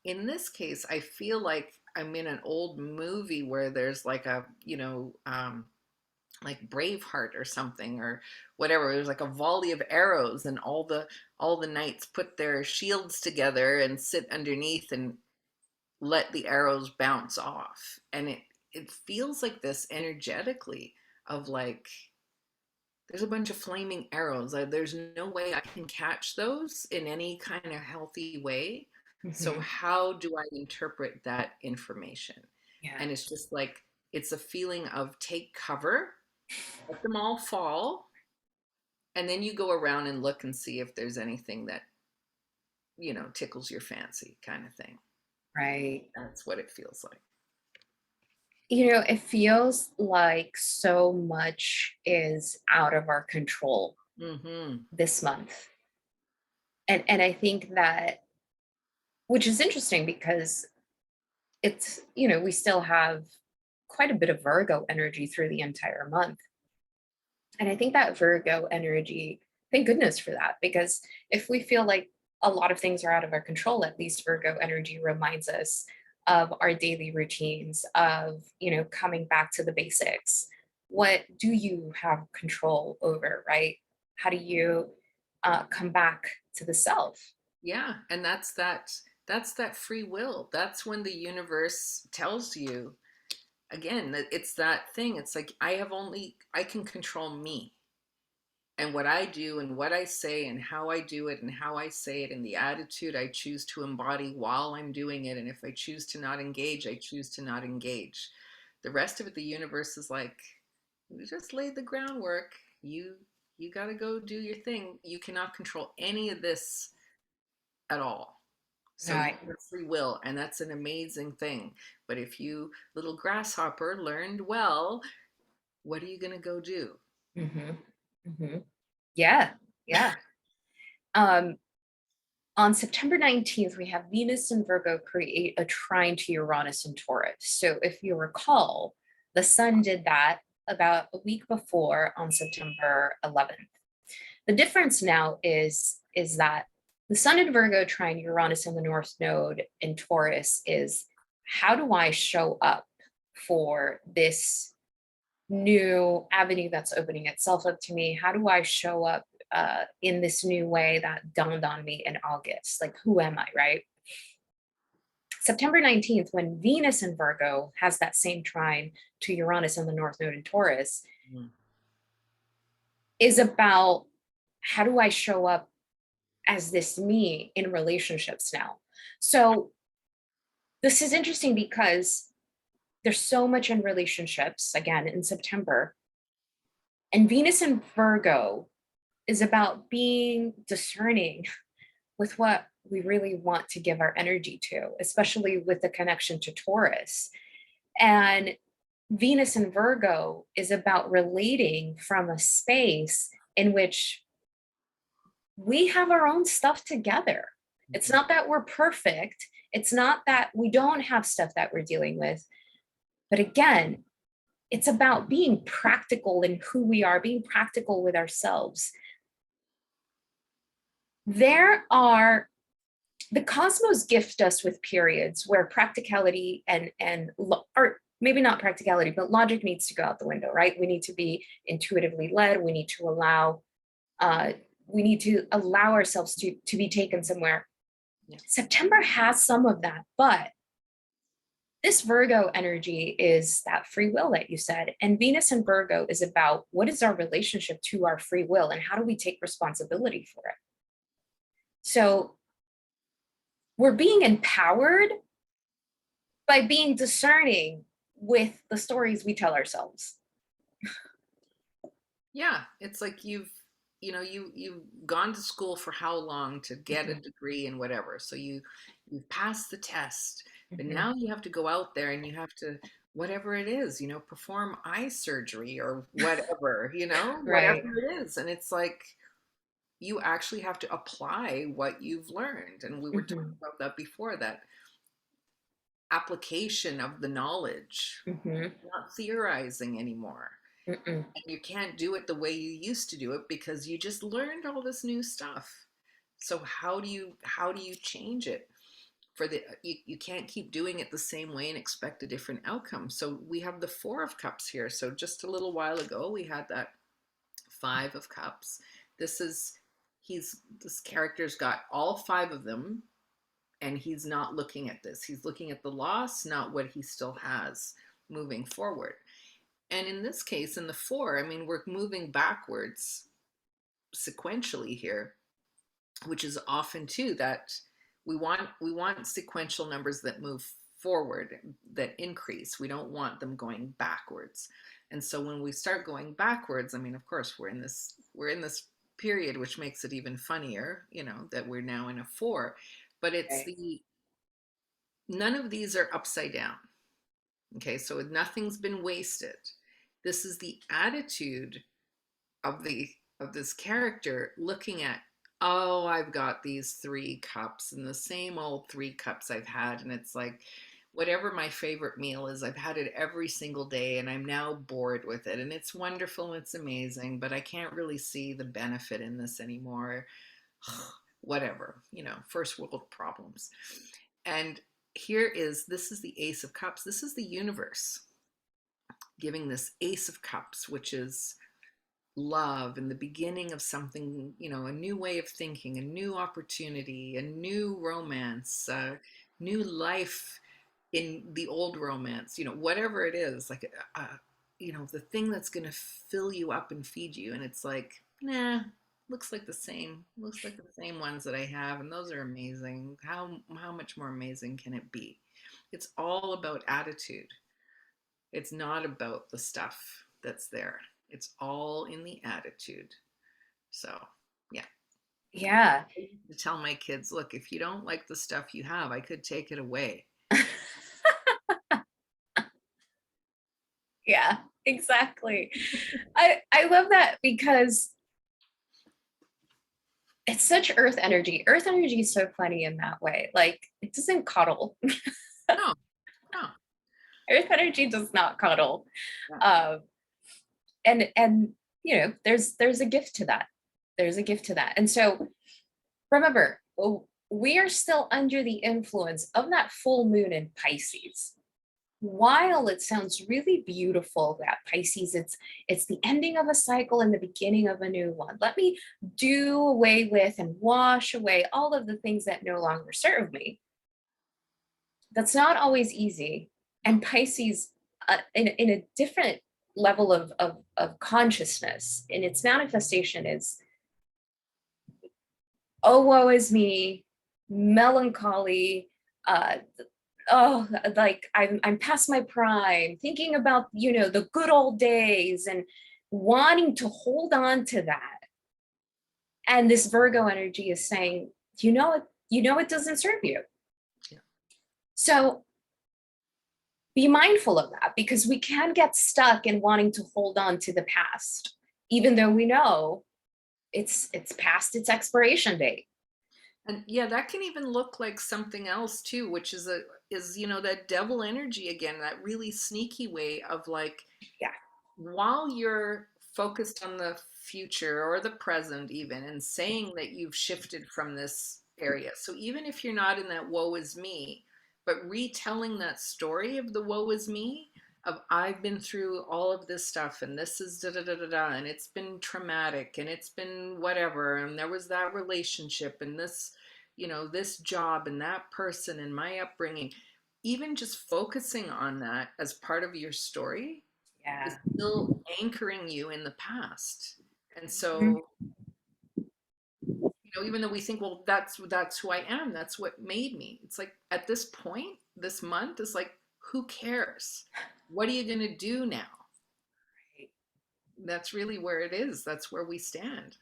In this case, I feel like I'm in an old movie where there's like a, like Braveheart or something or whatever. There's like a volley of arrows, and all the knights put their shields together and sit underneath and let the arrows bounce off. And it feels like this energetically, of like, there's a bunch of flaming arrows. There's no way I can catch those in any kind of healthy way. So mhm. how do I interpret that information? Yeah. And it's just like, it's a feeling of take cover, let them all fall, and then you go around and look and see if there's anything that, tickles your fancy, kind of thing. Right. That's what it feels like. It feels like so much is out of our control Mm-hmm. this month. And I think that, which is interesting because we still have quite a bit of Virgo energy through the entire month. And I think that Virgo energy, thank goodness for that, because if we feel like a lot of things are out of our control, at least Virgo energy reminds us of our daily routines, of, coming back to the basics. What do you have control over, right? How do you come back to the self? Yeah, and that's that free will. That's when the universe tells you, again, that it's that thing. It's like, I can control me and what I do and what I say and how I do it and how I say it and the attitude I choose to embody while I'm doing it. And if I choose to not engage, I choose to not engage. The rest of it, the universe is like, you just laid the groundwork. You got to go do your thing. You cannot control any of this at all. So you Right. have free will, and that's an amazing thing. But if you, little grasshopper, learned well, what are you going to go do? Hmm. Hmm. Yeah. Yeah. Um, on September 19th, we have Venus and Virgo create a trine to Uranus and Taurus. So if you recall, the sun did that about a week before on September 11th. The difference now is that the sun in Virgo trine Uranus in the North Node in Taurus is, how do I show up for this new avenue that's opening itself up to me? How do I show up in this new way that dawned on me in August. Like, who am I, right? September 19th, when Venus in Virgo has that same trine to Uranus in the North Node in Taurus, Mm. is about how do I show up as this me in relationships now? So this is interesting because there's so much in relationships again in September. And Venus in Virgo is about being discerning with what we really want to give our energy to, especially with the connection to Taurus. And Venus in Virgo is about relating from a space in which we have our own stuff together. It's not that we're perfect. It's not that we don't have stuff that we're dealing with. But again, it's about being practical in who we are, being practical with ourselves. There are, the cosmos gift us with periods where practicality or maybe not practicality, but logic needs to go out the window, right? We need to be intuitively led. We need to allow ourselves to be taken somewhere. Yeah. September has some of that, but this Virgo energy is that free will that you said. And Venus in Virgo is about what is our relationship to our free will and how do we take responsibility for it? So we're being empowered by being discerning with the stories we tell ourselves. Yeah, it's like you've gone to school for how long to get a degree in whatever. So you've passed the test, but now you have to go out there and you have to, whatever it is, perform eye surgery or whatever, Right. whatever it is. And it's like you actually have to apply what you've learned. And we were talking about that before, that application of the knowledge, not theorizing anymore. And you can't do it the way you used to do it because you just learned all this new stuff. So how do you change it? You can't keep doing it the same way and expect a different outcome. So we have the Four of Cups here. So just a little while ago we had that Five of Cups. This character's got all five of them, and he's not looking at this. He's looking at the loss, not what he still has moving forward. And in this case, in the four, I mean, we're moving backwards sequentially here, which is often too that we want sequential numbers that move forward, that increase. We don't want them going backwards. And so when we start going backwards, I mean, of course, we're in this period, which makes it even funnier, that we're now in a four. But it's none of these are upside down. Okay, so nothing's been wasted. This is the attitude of this character looking at, oh, I've got these three cups and the same old three cups I've had, and it's like whatever my favorite meal is, I've had it every single day and I'm now bored with it, and it's wonderful, it's amazing, but I can't really see the benefit in this anymore. Whatever, first world problems. And this is the Ace of Cups. This is the universe giving this Ace of Cups, which is love and the beginning of something, a new way of thinking, a new opportunity, a new romance, new life in the old romance, whatever it is, like, the thing that's going to fill you up and feed you. And it's like, nah, looks like the same ones that I have. And those are amazing. How much more amazing can it be? It's all about attitude. It's not about the stuff that's there. It's all in the attitude. So, yeah. Yeah. I used to tell my kids, look, if you don't like the stuff you have, I could take it away. Yeah, exactly. I love that because it's such earth energy. Earth energy is so funny in that way. Like, it doesn't cuddle. No, no. Earth energy does not cuddle. Yeah. And there's a gift to that. There's a gift to that. And so remember, we are still under the influence of that full moon in Pisces. while it sounds really beautiful that Pisces, it's the ending of a cycle and the beginning of a new one. Let me do away with and wash away all of the things that no longer serve me. That's not always easy. And Pisces, in a different level of consciousness in its manifestation, is, oh, woe is me, melancholy, uh, oh, like I'm past my prime, thinking about, the good old days and wanting to hold on to that. And this Virgo energy is saying, it doesn't serve you. Yeah. So be mindful of that, because we can get stuck in wanting to hold on to the past, even though we know it's past its expiration date. And yeah, that can even look like something else too, which is that devil energy again, that really sneaky way of like, Yeah. while you're focused on the future or the present even, and saying that you've shifted from this area. So even if you're not in that woe is me, but retelling that story of the woe is me, of I've been through all of this stuff and this is da da da da da, and it's been traumatic and it's been whatever, and there was that relationship and this, this job and that person and my upbringing, even just focusing on that as part of your story Yeah. is still anchoring you in the past. And Mhm. so, even though we think, well, that's who I am, that's what made me. It's like at this point, this month is like, who cares? What are you going to do now? That's really where it is. That's where we stand.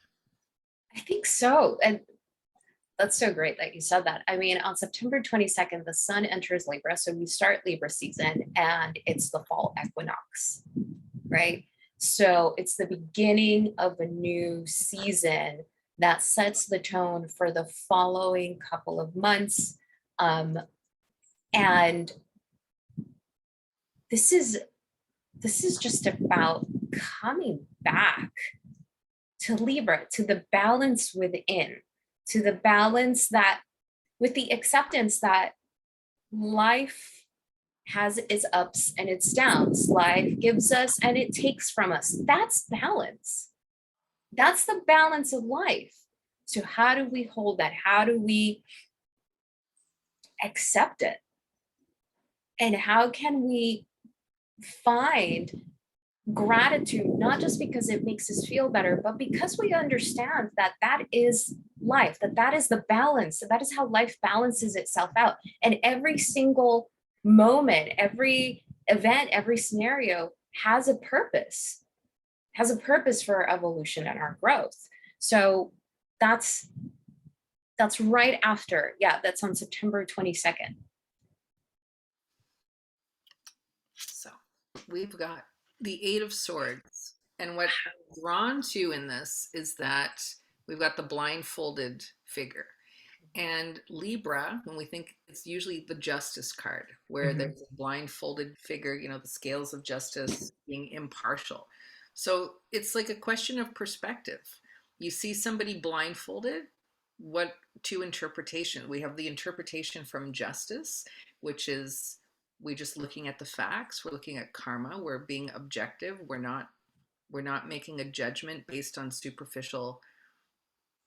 I think so. And that's so great that you said that. I mean, on September 22nd, the sun enters Libra. So we start Libra season and it's the fall equinox, right? So it's the beginning of a new season that sets the tone for the following couple of months. And this is just about coming back to Libra, to the balance within, to the balance that, with the acceptance that life has its ups and its downs. Life gives us and it takes from us. That's balance. That's the balance of life. So, how do we hold that? How do we accept it? And how can we find gratitude, not just because it makes us feel better, but because we understand that that is life, that is the balance, that is how life balances itself out. And every single moment, every event, every scenario has a purpose, for evolution and our growth. So that's right after, that's on September 22nd. So we've got the Eight of Swords. And what I'm drawn to in this is that we've got the blindfolded figure. And Libra, when we think, it's usually the justice card, where there's a blindfolded figure, the scales of justice, being impartial. So it's like a question of perspective. You see somebody blindfolded, what two interpretation? We have the interpretation from justice, which is we just looking at the facts, we're looking at karma, we're being objective, we're not making a judgment based on superficial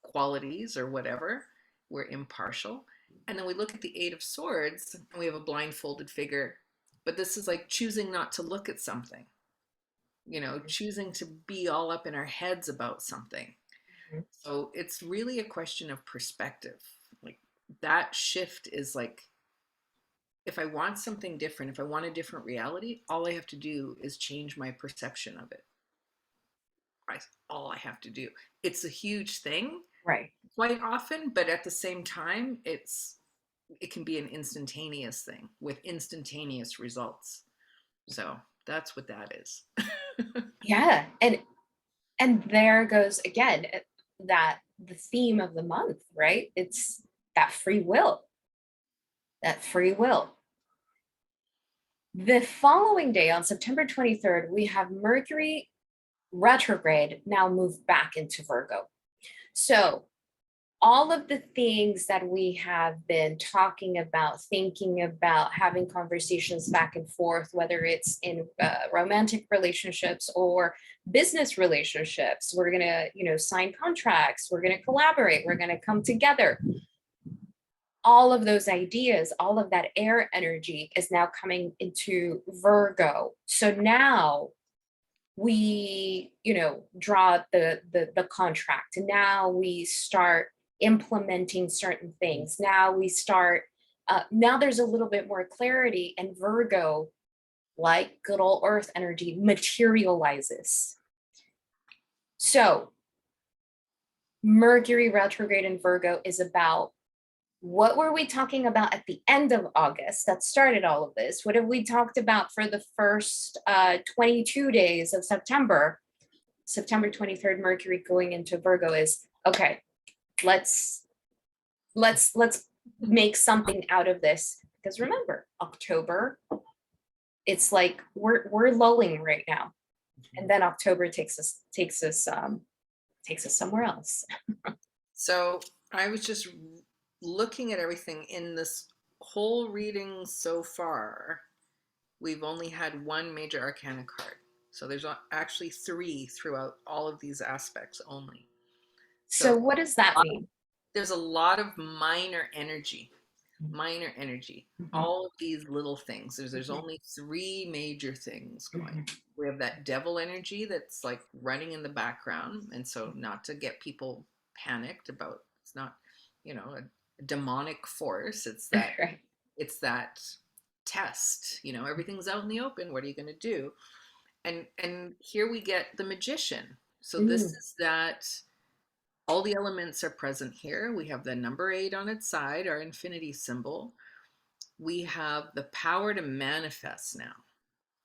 qualities or whatever. We're impartial. And then we look at the Eight of Swords and we have a blindfolded figure. But this is like choosing not to look at something, choosing to be all up in our heads about something. So it's really a question of perspective. Like that shift is like, if I want something different, if I want a different reality, all I have to do is change my perception of it. All I have to do. It's a huge thing, Right. quite often, but at the same time, it can be an instantaneous thing with instantaneous results. So that's what that is. Yeah. And there goes again that the theme of the month, right? It's that free will. That free will. The following day, on September 23rd, we have Mercury retrograde now move back into Virgo. So all of the things that we have been talking about, thinking about, having conversations back and forth, whether it's in romantic relationships or business relationships, we're going to, sign contracts, we're going to collaborate, we're going to come together. All of those ideas, all of that air energy is now coming into Virgo. So now we, draw the contract. And now we start implementing certain things. Now we start, now there's a little bit more clarity, and Virgo, like good old earth energy, materializes. So Mercury retrograde in Virgo is about, what were we talking about at the end of August that started all of this? What have we talked about for the first 22 days of September? September 23rd, Mercury going into Virgo is, okay, let's make something out of this. Because remember, October, it's like we're lulling right now. And then October takes us somewhere else. So I was just looking at everything in this whole reading so far. We've only had one major arcana card. So there's actually 3 throughout all of these aspects only. So what does that mean? There's a lot of minor energy. All of these little things. There's only 3 major things going. We have that devil energy that's like running in the background. And so not to get people panicked about, it's not, a demonic force. It's that, Right. it's that test, everything's out in the open. What are you going to do? And here we get the magician. So this is that all the elements are present here. We have the number 8 on its side, our infinity symbol. We have the power to manifest now.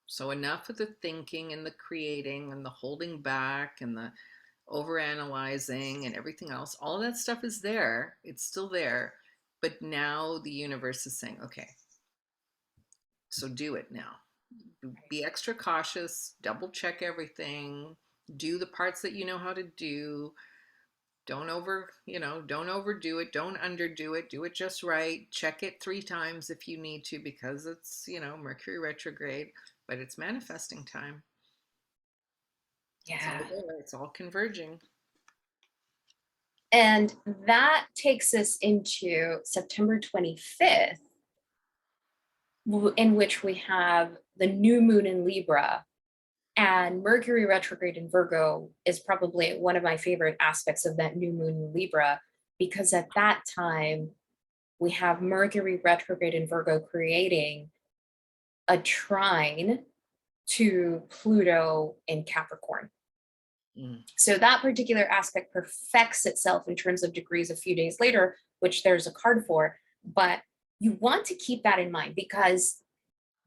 So enough of the thinking and the creating and the holding back and the overanalyzing and everything else. All of that stuff is there. It's still there. But now the universe is saying, okay, so do it now. Be extra cautious, double check everything, do the parts that you know how to do. Don't don't overdo it, don't underdo it, do it just right. Check it 3 times if you need to, because it's, Mercury retrograde, but it's manifesting time. Yeah. It's all converging. And that takes us into September 25th, in which we have the new moon in Libra. And Mercury retrograde in Virgo is probably one of my favorite aspects of that new moon in Libra, because at that time, we have Mercury retrograde in Virgo creating a trine to Pluto in Capricorn. So that particular aspect perfects itself in terms of degrees a few days later, which there's a card for. But you want to keep that in mind, because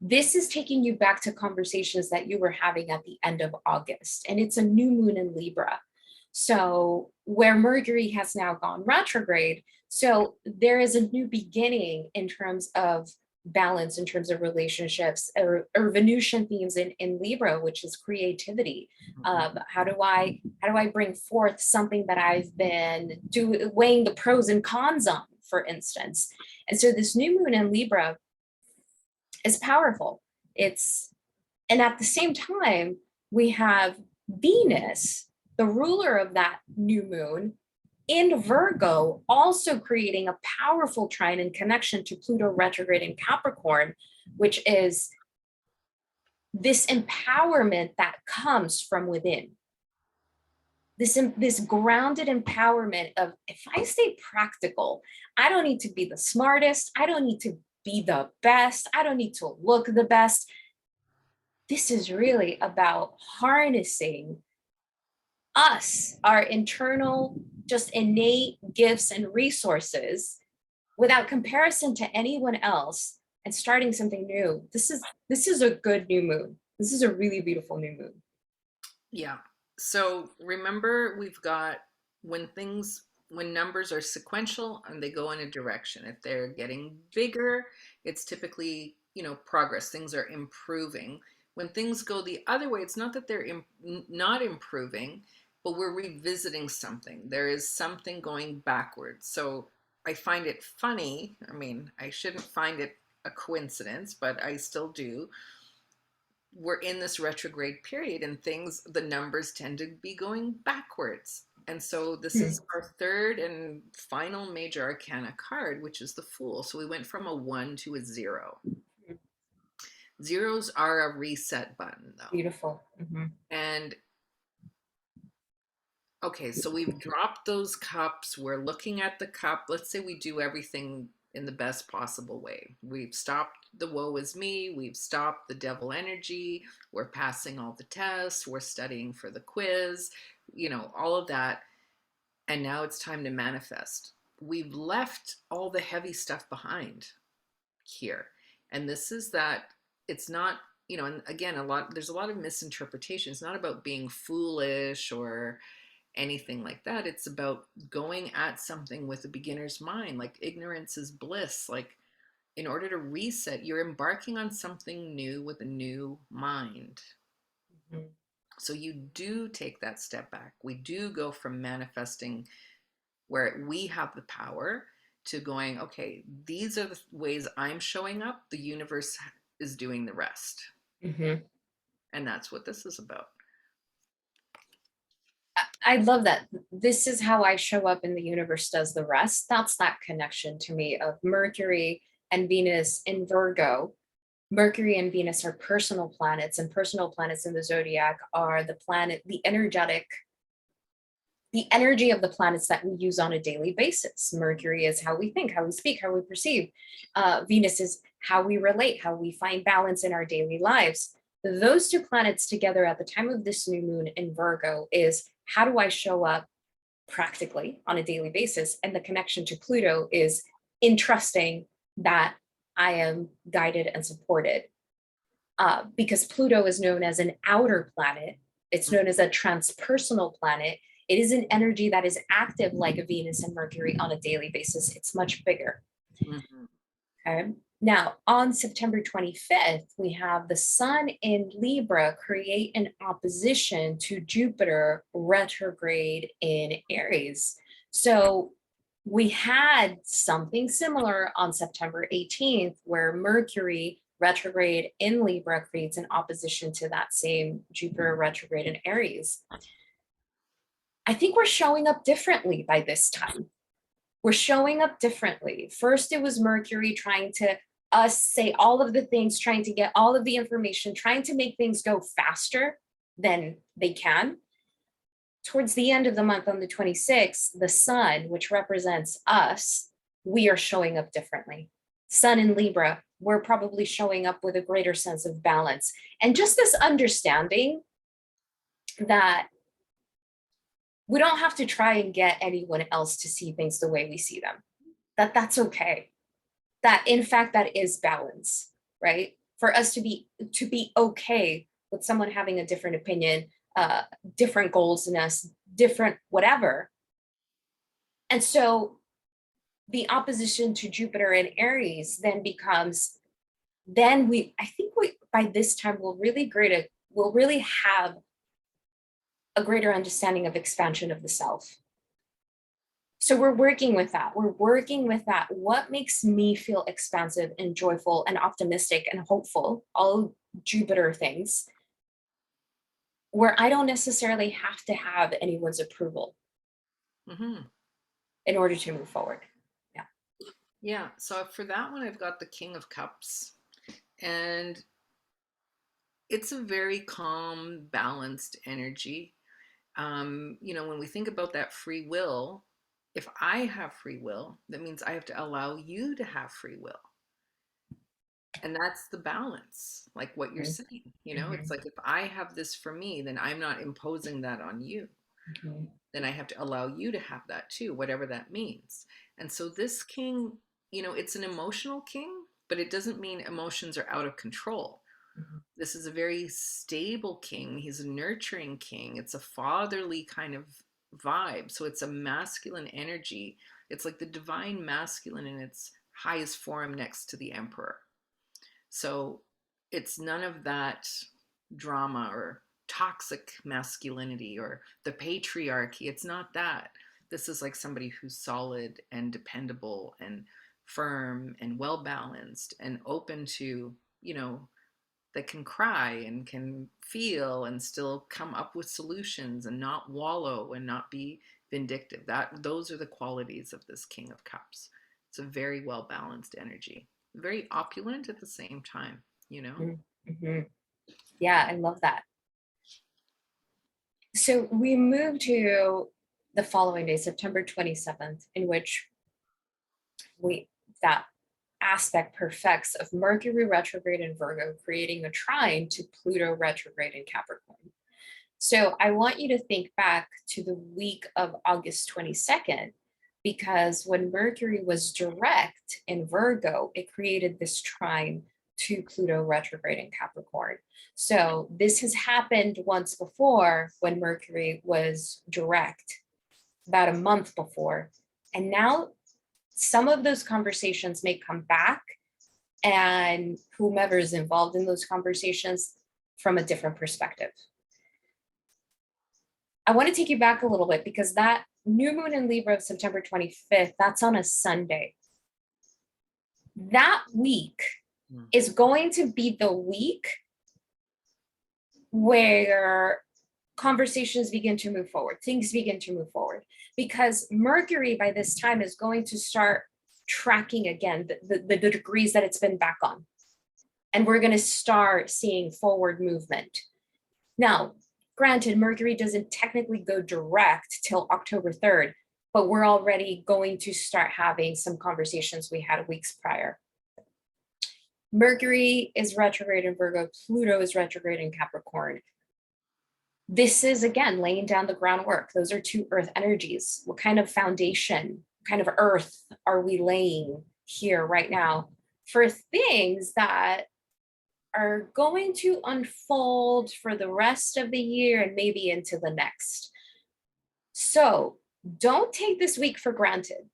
this is taking you back to conversations that you were having at the end of August, and it's a new moon in Libra. So where Mercury has now gone retrograde, so there is a new beginning in terms of balance, in terms of relationships, or Venusian themes in Libra, which is creativity. How do I bring forth something that I've been weighing the pros and cons on, for instance? And so this new moon in Libra is powerful. And at the same time, we have Venus, the ruler of that new moon, in Virgo, also creating a powerful trine in connection to Pluto retrograde in Capricorn, which is this empowerment that comes from within. This grounded empowerment of, if I stay practical, I don't need to be the smartest, I don't need to be the best, I don't need to look the best. This is really about harnessing us, our internal, just innate gifts and resources without comparison to anyone else, and starting something new. This is a good new moon. This is a really beautiful new moon. Yeah. So remember, we've got when numbers are sequential and they go in a direction. If they're getting bigger, it's typically, progress. Things are improving. When things go the other way, it's not that they're not improving. but we're revisiting something. There is something going backwards. So I find it funny. I mean, I shouldn't find it a coincidence, but I still do. We're in this retrograde period and things, the numbers tend to be going backwards. And so this is our third and final major arcana card, which is the Fool. So we went from a 1 to a 0. Zeros are a reset button, though. Beautiful. Mm-hmm. And okay, so we've dropped those cups. We're looking at the cup. Let's say we do everything in the best possible way. We've stopped the woe is me. We've stopped the devil energy. We're passing all the tests. We're studying for the quiz, all of that. And now it's time to manifest. We've left all the heavy stuff behind here. And this is that it's not, and again, there's a lot of misinterpretation. It's not about being foolish or anything like that. It's about going at something with a beginner's mind. Like ignorance is bliss. Like in order to reset, you're embarking on something new with a new mind. Mm-hmm. So you do take that step back. We do go from manifesting where we have the power to going, okay, these are the ways I'm showing up. The universe is doing the rest. Mm-hmm. And that's what this is about. I love that. This is how I show up and the universe does the rest. That's that connection to me of Mercury and Venus in Virgo. Mercury and Venus are personal planets, and personal planets in the zodiac are the energy of the planets that we use on a daily basis. Mercury is how we think, how we speak, how we perceive. Venus is how we relate, how we find balance in our daily lives. Those two planets together at the time of this new moon in Virgo is how do I show up practically on a daily basis? And the connection to Pluto is in trusting that I am guided and supported. Because Pluto is known as an outer planet, it's known as a transpersonal planet. It is an energy that is active like a Venus and Mercury on a daily basis. It's much bigger. Mm-hmm. Okay. Now, on September 25th, we have the Sun in Libra create an opposition to Jupiter retrograde in Aries. So we had something similar on September 18th, where Mercury retrograde in Libra creates an opposition to that same Jupiter retrograde in Aries. I think we're showing up differently by this time. We're showing up differently. First, it was Mercury trying to say all of the things, trying to get all of the information, trying to make things go faster than they can. Towards the end of the month on the 26th, the Sun, which represents us, we are showing up differently. Sun in Libra, we're probably showing up with a greater sense of balance. And just this understanding that we don't have to try and get anyone else to see things the way we see them. That's okay. That in fact, that is balance, right? For us to be okay with someone having a different opinion, different goals than us, different whatever. And so the opposition to Jupiter and Aries then becomes, I think by this time we'll really have a greater understanding of expansion of the self. So we're working with that. What makes me feel expansive and joyful and optimistic and hopeful, all Jupiter things, where I don't necessarily have to have anyone's approval in order to move forward. Yeah. Yeah. So for that one, I've got the King of Cups. And it's a very calm, balanced energy. When we think about that free will, if I have free will, that means I have to allow you to have free will. And that's the balance, like what you're saying. It's like if I have this for me, then I'm not imposing that on you. Then I have to allow you to have that too, whatever that means. And so this king, it's an emotional king, but it doesn't mean emotions are out of control. This is a very stable king. He's a nurturing king. It's a fatherly kind of vibe. So it's a masculine energy. It's like the divine masculine in its highest form next to the emperor. So it's none of that drama or toxic masculinity or the patriarchy. It's not that. This is like somebody who's solid and dependable and firm and well balanced and open to, you know, that can cry and can feel and still come up with solutions and not wallow and not be vindictive. That those are the qualities of this King of Cups. It's a very well balanced energy, very opulent at the same time, you know. Mm-hmm. Yeah, I love that. So we move to the following day, September 27th, in which that aspect perfects of Mercury retrograde in Virgo, creating a trine to Pluto retrograde in Capricorn. So I want you to think back to the week of August 22nd, because when Mercury was direct in Virgo, it created this trine to Pluto retrograde in Capricorn. So this has happened once before when Mercury was direct, about a month before. And now some of those conversations may come back, and whomever is involved in those conversations from a different perspective. I want to take you back a little bit, because that new moon in Libra of September 25th, that's on a Sunday. That week is going to be the week where conversations begin to move forward, things begin to move forward, because Mercury by this time is going to start tracking again the degrees that it's been back on. And we're going to start seeing forward movement. Now, granted, Mercury doesn't technically go direct till October 3rd, but we're already going to start having some conversations we had weeks prior. Mercury is retrograde in Virgo, Pluto is retrograde in Capricorn. This is, again, laying down the groundwork. Those are two earth energies. What kind of foundation, kind of earth are we laying here right now for things that are going to unfold for the rest of the year and maybe into the next? So don't take this week for granted.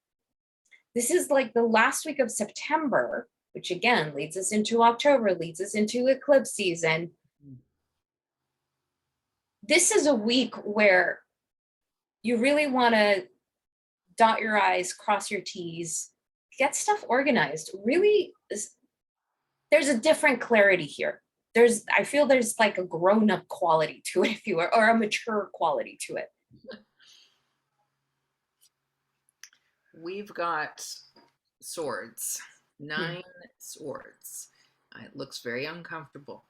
This is like the last week of September, which again leads us into October, leads us into eclipse season. This is a week where you really want to dot your I's, cross your T's, get stuff organized. Really, there's a different clarity here. I feel there's like a grown-up quality to it, if you will, or a mature quality to it. We've got swords, 9 swords. It looks very uncomfortable.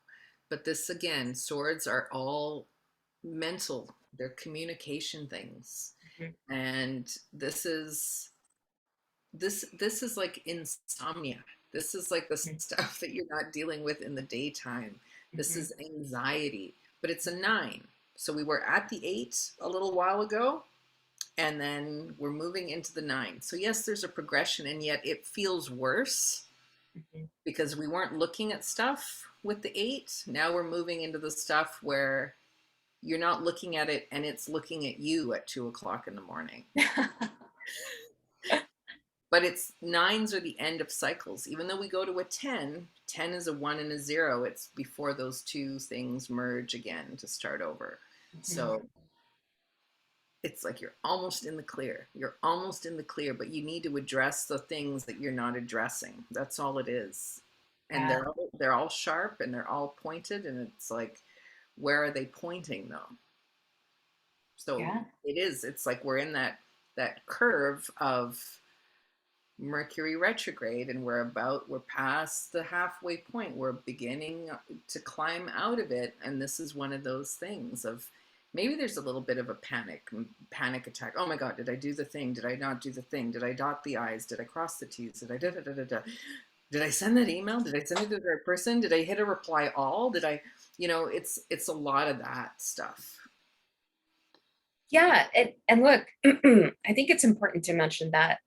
But this, again, swords are all mental. They're communication things. And this is like insomnia. This is like the stuff that you're not dealing with in the daytime. This is anxiety, but it's a 9. So we were at the 8 a little while ago, and then we're moving into the 9. So yes, there's a progression, and yet it feels worse because we weren't looking at stuff with the 8. Now we're moving into the stuff where you're not looking at it and it's looking at you at 2 o'clock in the morning. But it's 9s are the end of cycles. Even though we go to a 10, 10 is a 1 and a 0. It's before those two things merge again to start over. So it's like you're almost in the clear. You're almost in the clear, but you need to address the things that you're not addressing. That's all it is. And they're all sharp and they're all pointed, and it's like, where are they pointing though? So it's like we're in that curve of Mercury retrograde, and we're past the halfway point. We're beginning to climb out of it, and this is one of those things of maybe there's a little bit of a panic attack. Oh my God, did I do the thing? Did I not do the thing? Did I dot the I's? Did I cross the T's? Did I Did I send that email? Did I send it to the right person? Did I hit a reply all? Did I, it's a lot of that stuff. Yeah, and look, I think it's important to mention that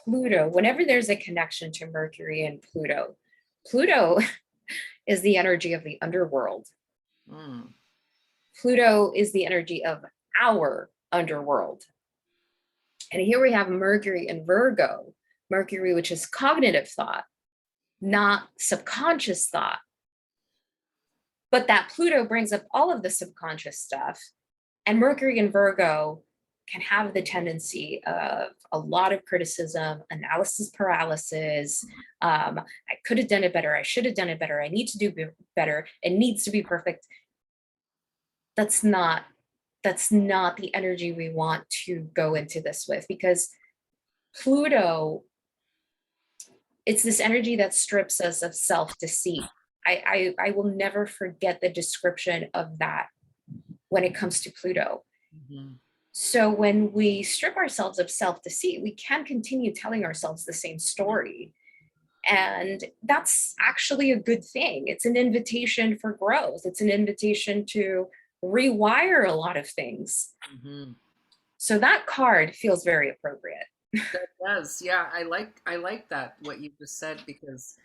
Pluto, whenever there's a connection to Mercury and Pluto is the energy of the underworld. Pluto is the energy of our underworld. And here we have Mercury in Virgo, Mercury, which is cognitive thought, not subconscious thought. But that Pluto brings up all of the subconscious stuff. And Mercury in Virgo can have the tendency of a lot of criticism, analysis paralysis. I could have done it better. I should have done it better. I need to do better. It needs to be perfect. That's not the energy we want to go into this with, because Pluto, it's this energy that strips us of self-deceit. I will never forget the description of that when it comes to Pluto. Mhm. So when we strip ourselves of self-deceit, we can continue telling ourselves the same story. And that's actually a good thing. It's an invitation for growth. It's an invitation to rewire a lot of things. Mhm. So that card feels very appropriate. That does. Yeah, I like that what you just said, because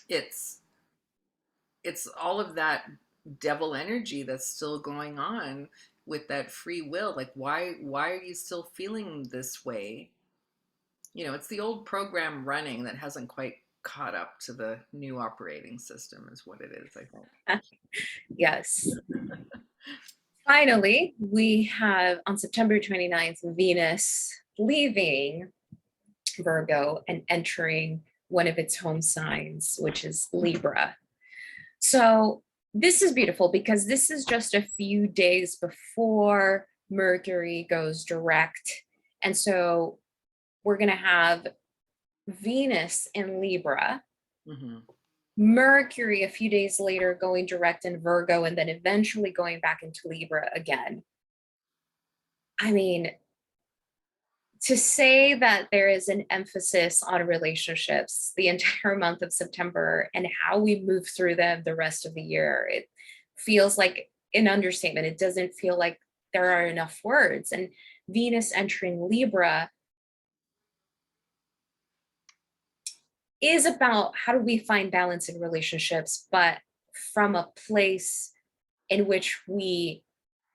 it's it's all of that devil energy that's still going on with that free will. Like, why are you still feeling this way? It's the old program running that hasn't quite caught up to the new operating system, is what it is, I think. Yes. Finally, we have on September 29th, Venus leaving Virgo and entering one of its home signs, which is Libra. So this is beautiful because this is just a few days before Mercury goes direct. And so we're going to have Venus in Libra, Hmm. Mercury a few days later going direct in Virgo, and then eventually going back into Libra again. I mean, to say that there is an emphasis on relationships the entire month of September and how we move through them the rest of the year, it feels like an understatement. It doesn't feel like there are enough words. And Venus entering Libra is about how do we find balance in relationships, but from a place in which we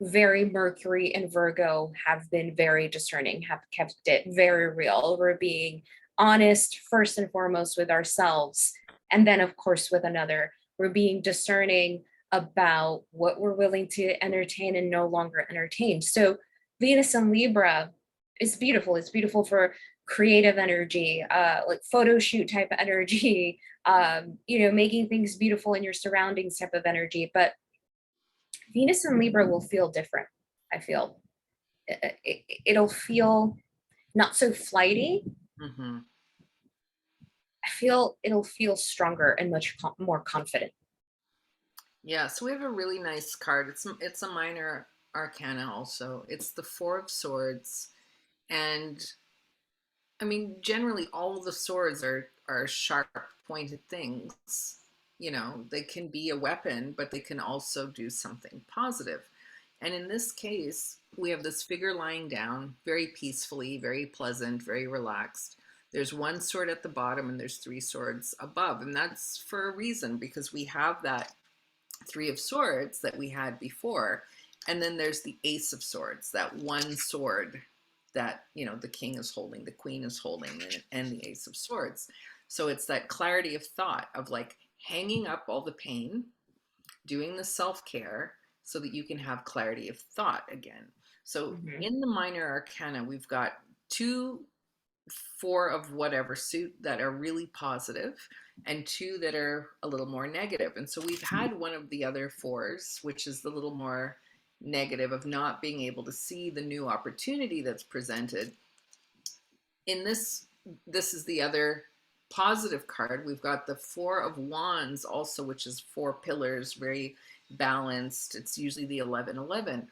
very Mercury and Virgo have been very discerning, have kept it very real. We're being honest first and foremost with ourselves, and then, of course, with another. We're being discerning about what we're willing to entertain and no longer entertain. So, Venus and Libra is beautiful. It's beautiful for creative energy, like photo shoot type of energy, making things beautiful in your surroundings type of energy. But Venus and Libra will feel different. I feel it'll feel not so flighty. Hmm. I feel it'll feel stronger and much more confident. Yeah, so we have a really nice card. It's a minor arcana also. It's the Four of Swords, and I mean, generally, all the swords are sharp, pointed things. They can be a weapon, but they can also do something positive. And in this case, we have this figure lying down very peacefully, very pleasant, very relaxed. There's one sword at the bottom, and there's three swords above, and that's for a reason, because we have that Three of Swords that we had before. And then there's the Ace of Swords, that one sword that, the king is holding, the queen is holding, and the Ace of Swords. So it's that clarity of thought of like hanging up all the pain, doing the self care so that you can have clarity of thought again. So Mhm. in the minor arcana, we've got two four of whatever suit that are really positive and two that are a little more negative. And so we've had one of the other fours, which is the little more negative of not being able to see the new opportunity that's presented. In this is the other positive card. We've got the Four of Wands also, which is four pillars, very balanced. It's usually the 11-11.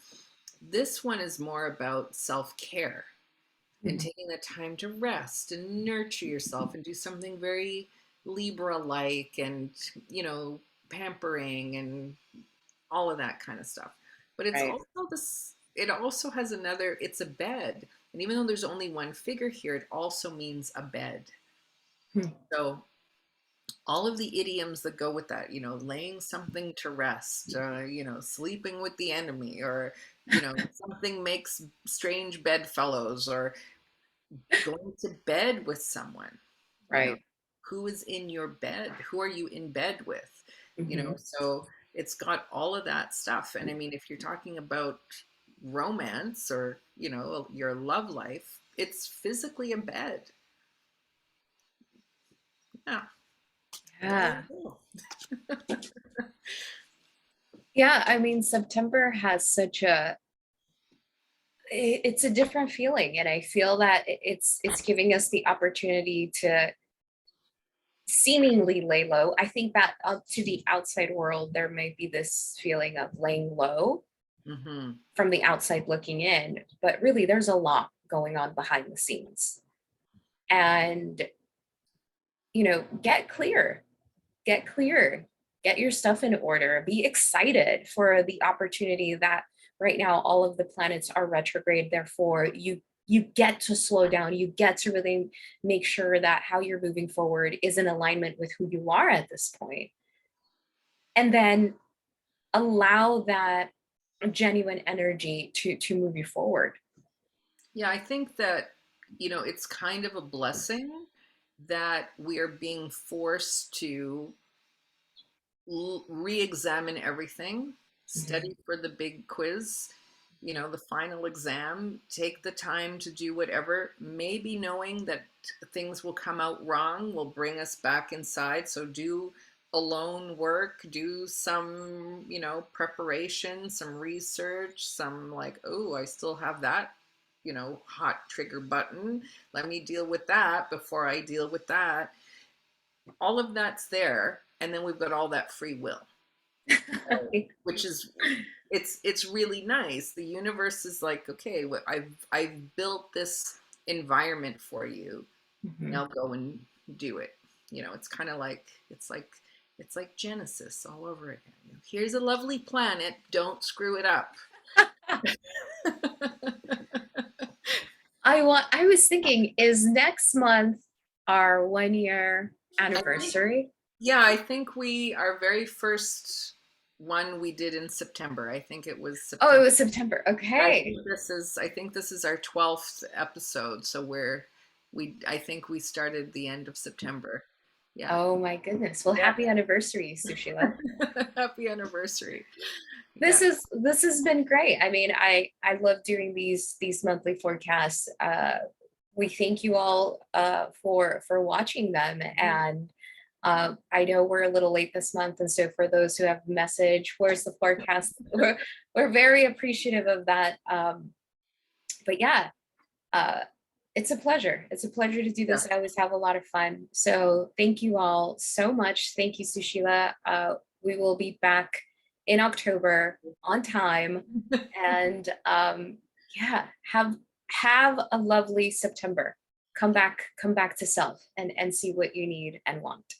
This one is more about self-care and Mhm. taking the time to rest and nurture yourself and do something very Libra like, and pampering and all of that kind of stuff. But it's Right. also this, it also has another, it's a bed. And even though there's only one figure here, it also means a bed. Hmm. So all of the idioms that go with that, laying something to rest, sleeping with the enemy, or, something makes strange bedfellows, or going to bed with someone, you know Right. who is in your bed, who are you in bed with, Mhm. so It's got all of that stuff. And I mean, if you're talking about romance or, you know, your love life, it's physically in bed. Yeah. There Yeah. you go. Yeah. I mean, September has such a, it's a different feeling. And I feel that it's giving us the opportunity to seemingly lay low. I think that up to the outside world, there may be this feeling of laying low Mm-hmm. from the outside looking in, but really there's a lot going on behind the scenes. And, you know, get clear, get your stuff in order, be excited for the opportunity that right now all of the planets are retrograde. Therefore, you get to slow down, you get to really make sure that how you're moving forward is in alignment with who you are at this point. And then allow that genuine energy to move you forward. Yeah, I think that, you know, it's kind of a blessing that we are being forced to re-examine everything, Mhm. study for the big quiz, you know, the final exam, take the time to do whatever, maybe knowing that things will come out wrong, will bring us back inside. So do alone work, do some, you know, preparation, some research, some like, oh, I still have that, you know, hot trigger button. Let me deal with that before I deal with that. All of that's there. And then we've got all that free will, which is it's really nice. The universe is like, okay, I've built this environment for you. Mhm. Now go and do it. You know, it's kind of like it's like Genesis all over again. Here's a lovely planet. Don't screw it up. I was thinking, is next month our 1 year I think, anniversary? yeah, I think our very first one we did in September. I think it was Oh, it September. was September. I Okay. think this is our 12th episode. So I think we started the end of September. Yeah. Oh my goodness. Well, Yeah. happy anniversary, Susheela. Happy anniversary. This Yeah. is this has been great. I mean, I love doing these monthly forecasts. We thank you all for watching them, and I know we're a little late this month, and so for those who have message, where's the forecast? We're very appreciative of that. But yeah, uh, it's a pleasure. It's a pleasure to do Yeah. this. I always have a lot of fun. So thank you all so much. Thank you, Susheela. We will be back in October on time. And yeah, have a lovely September. Come back to self and see what you need and want.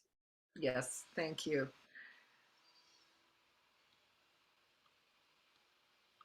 Yes. Thank you.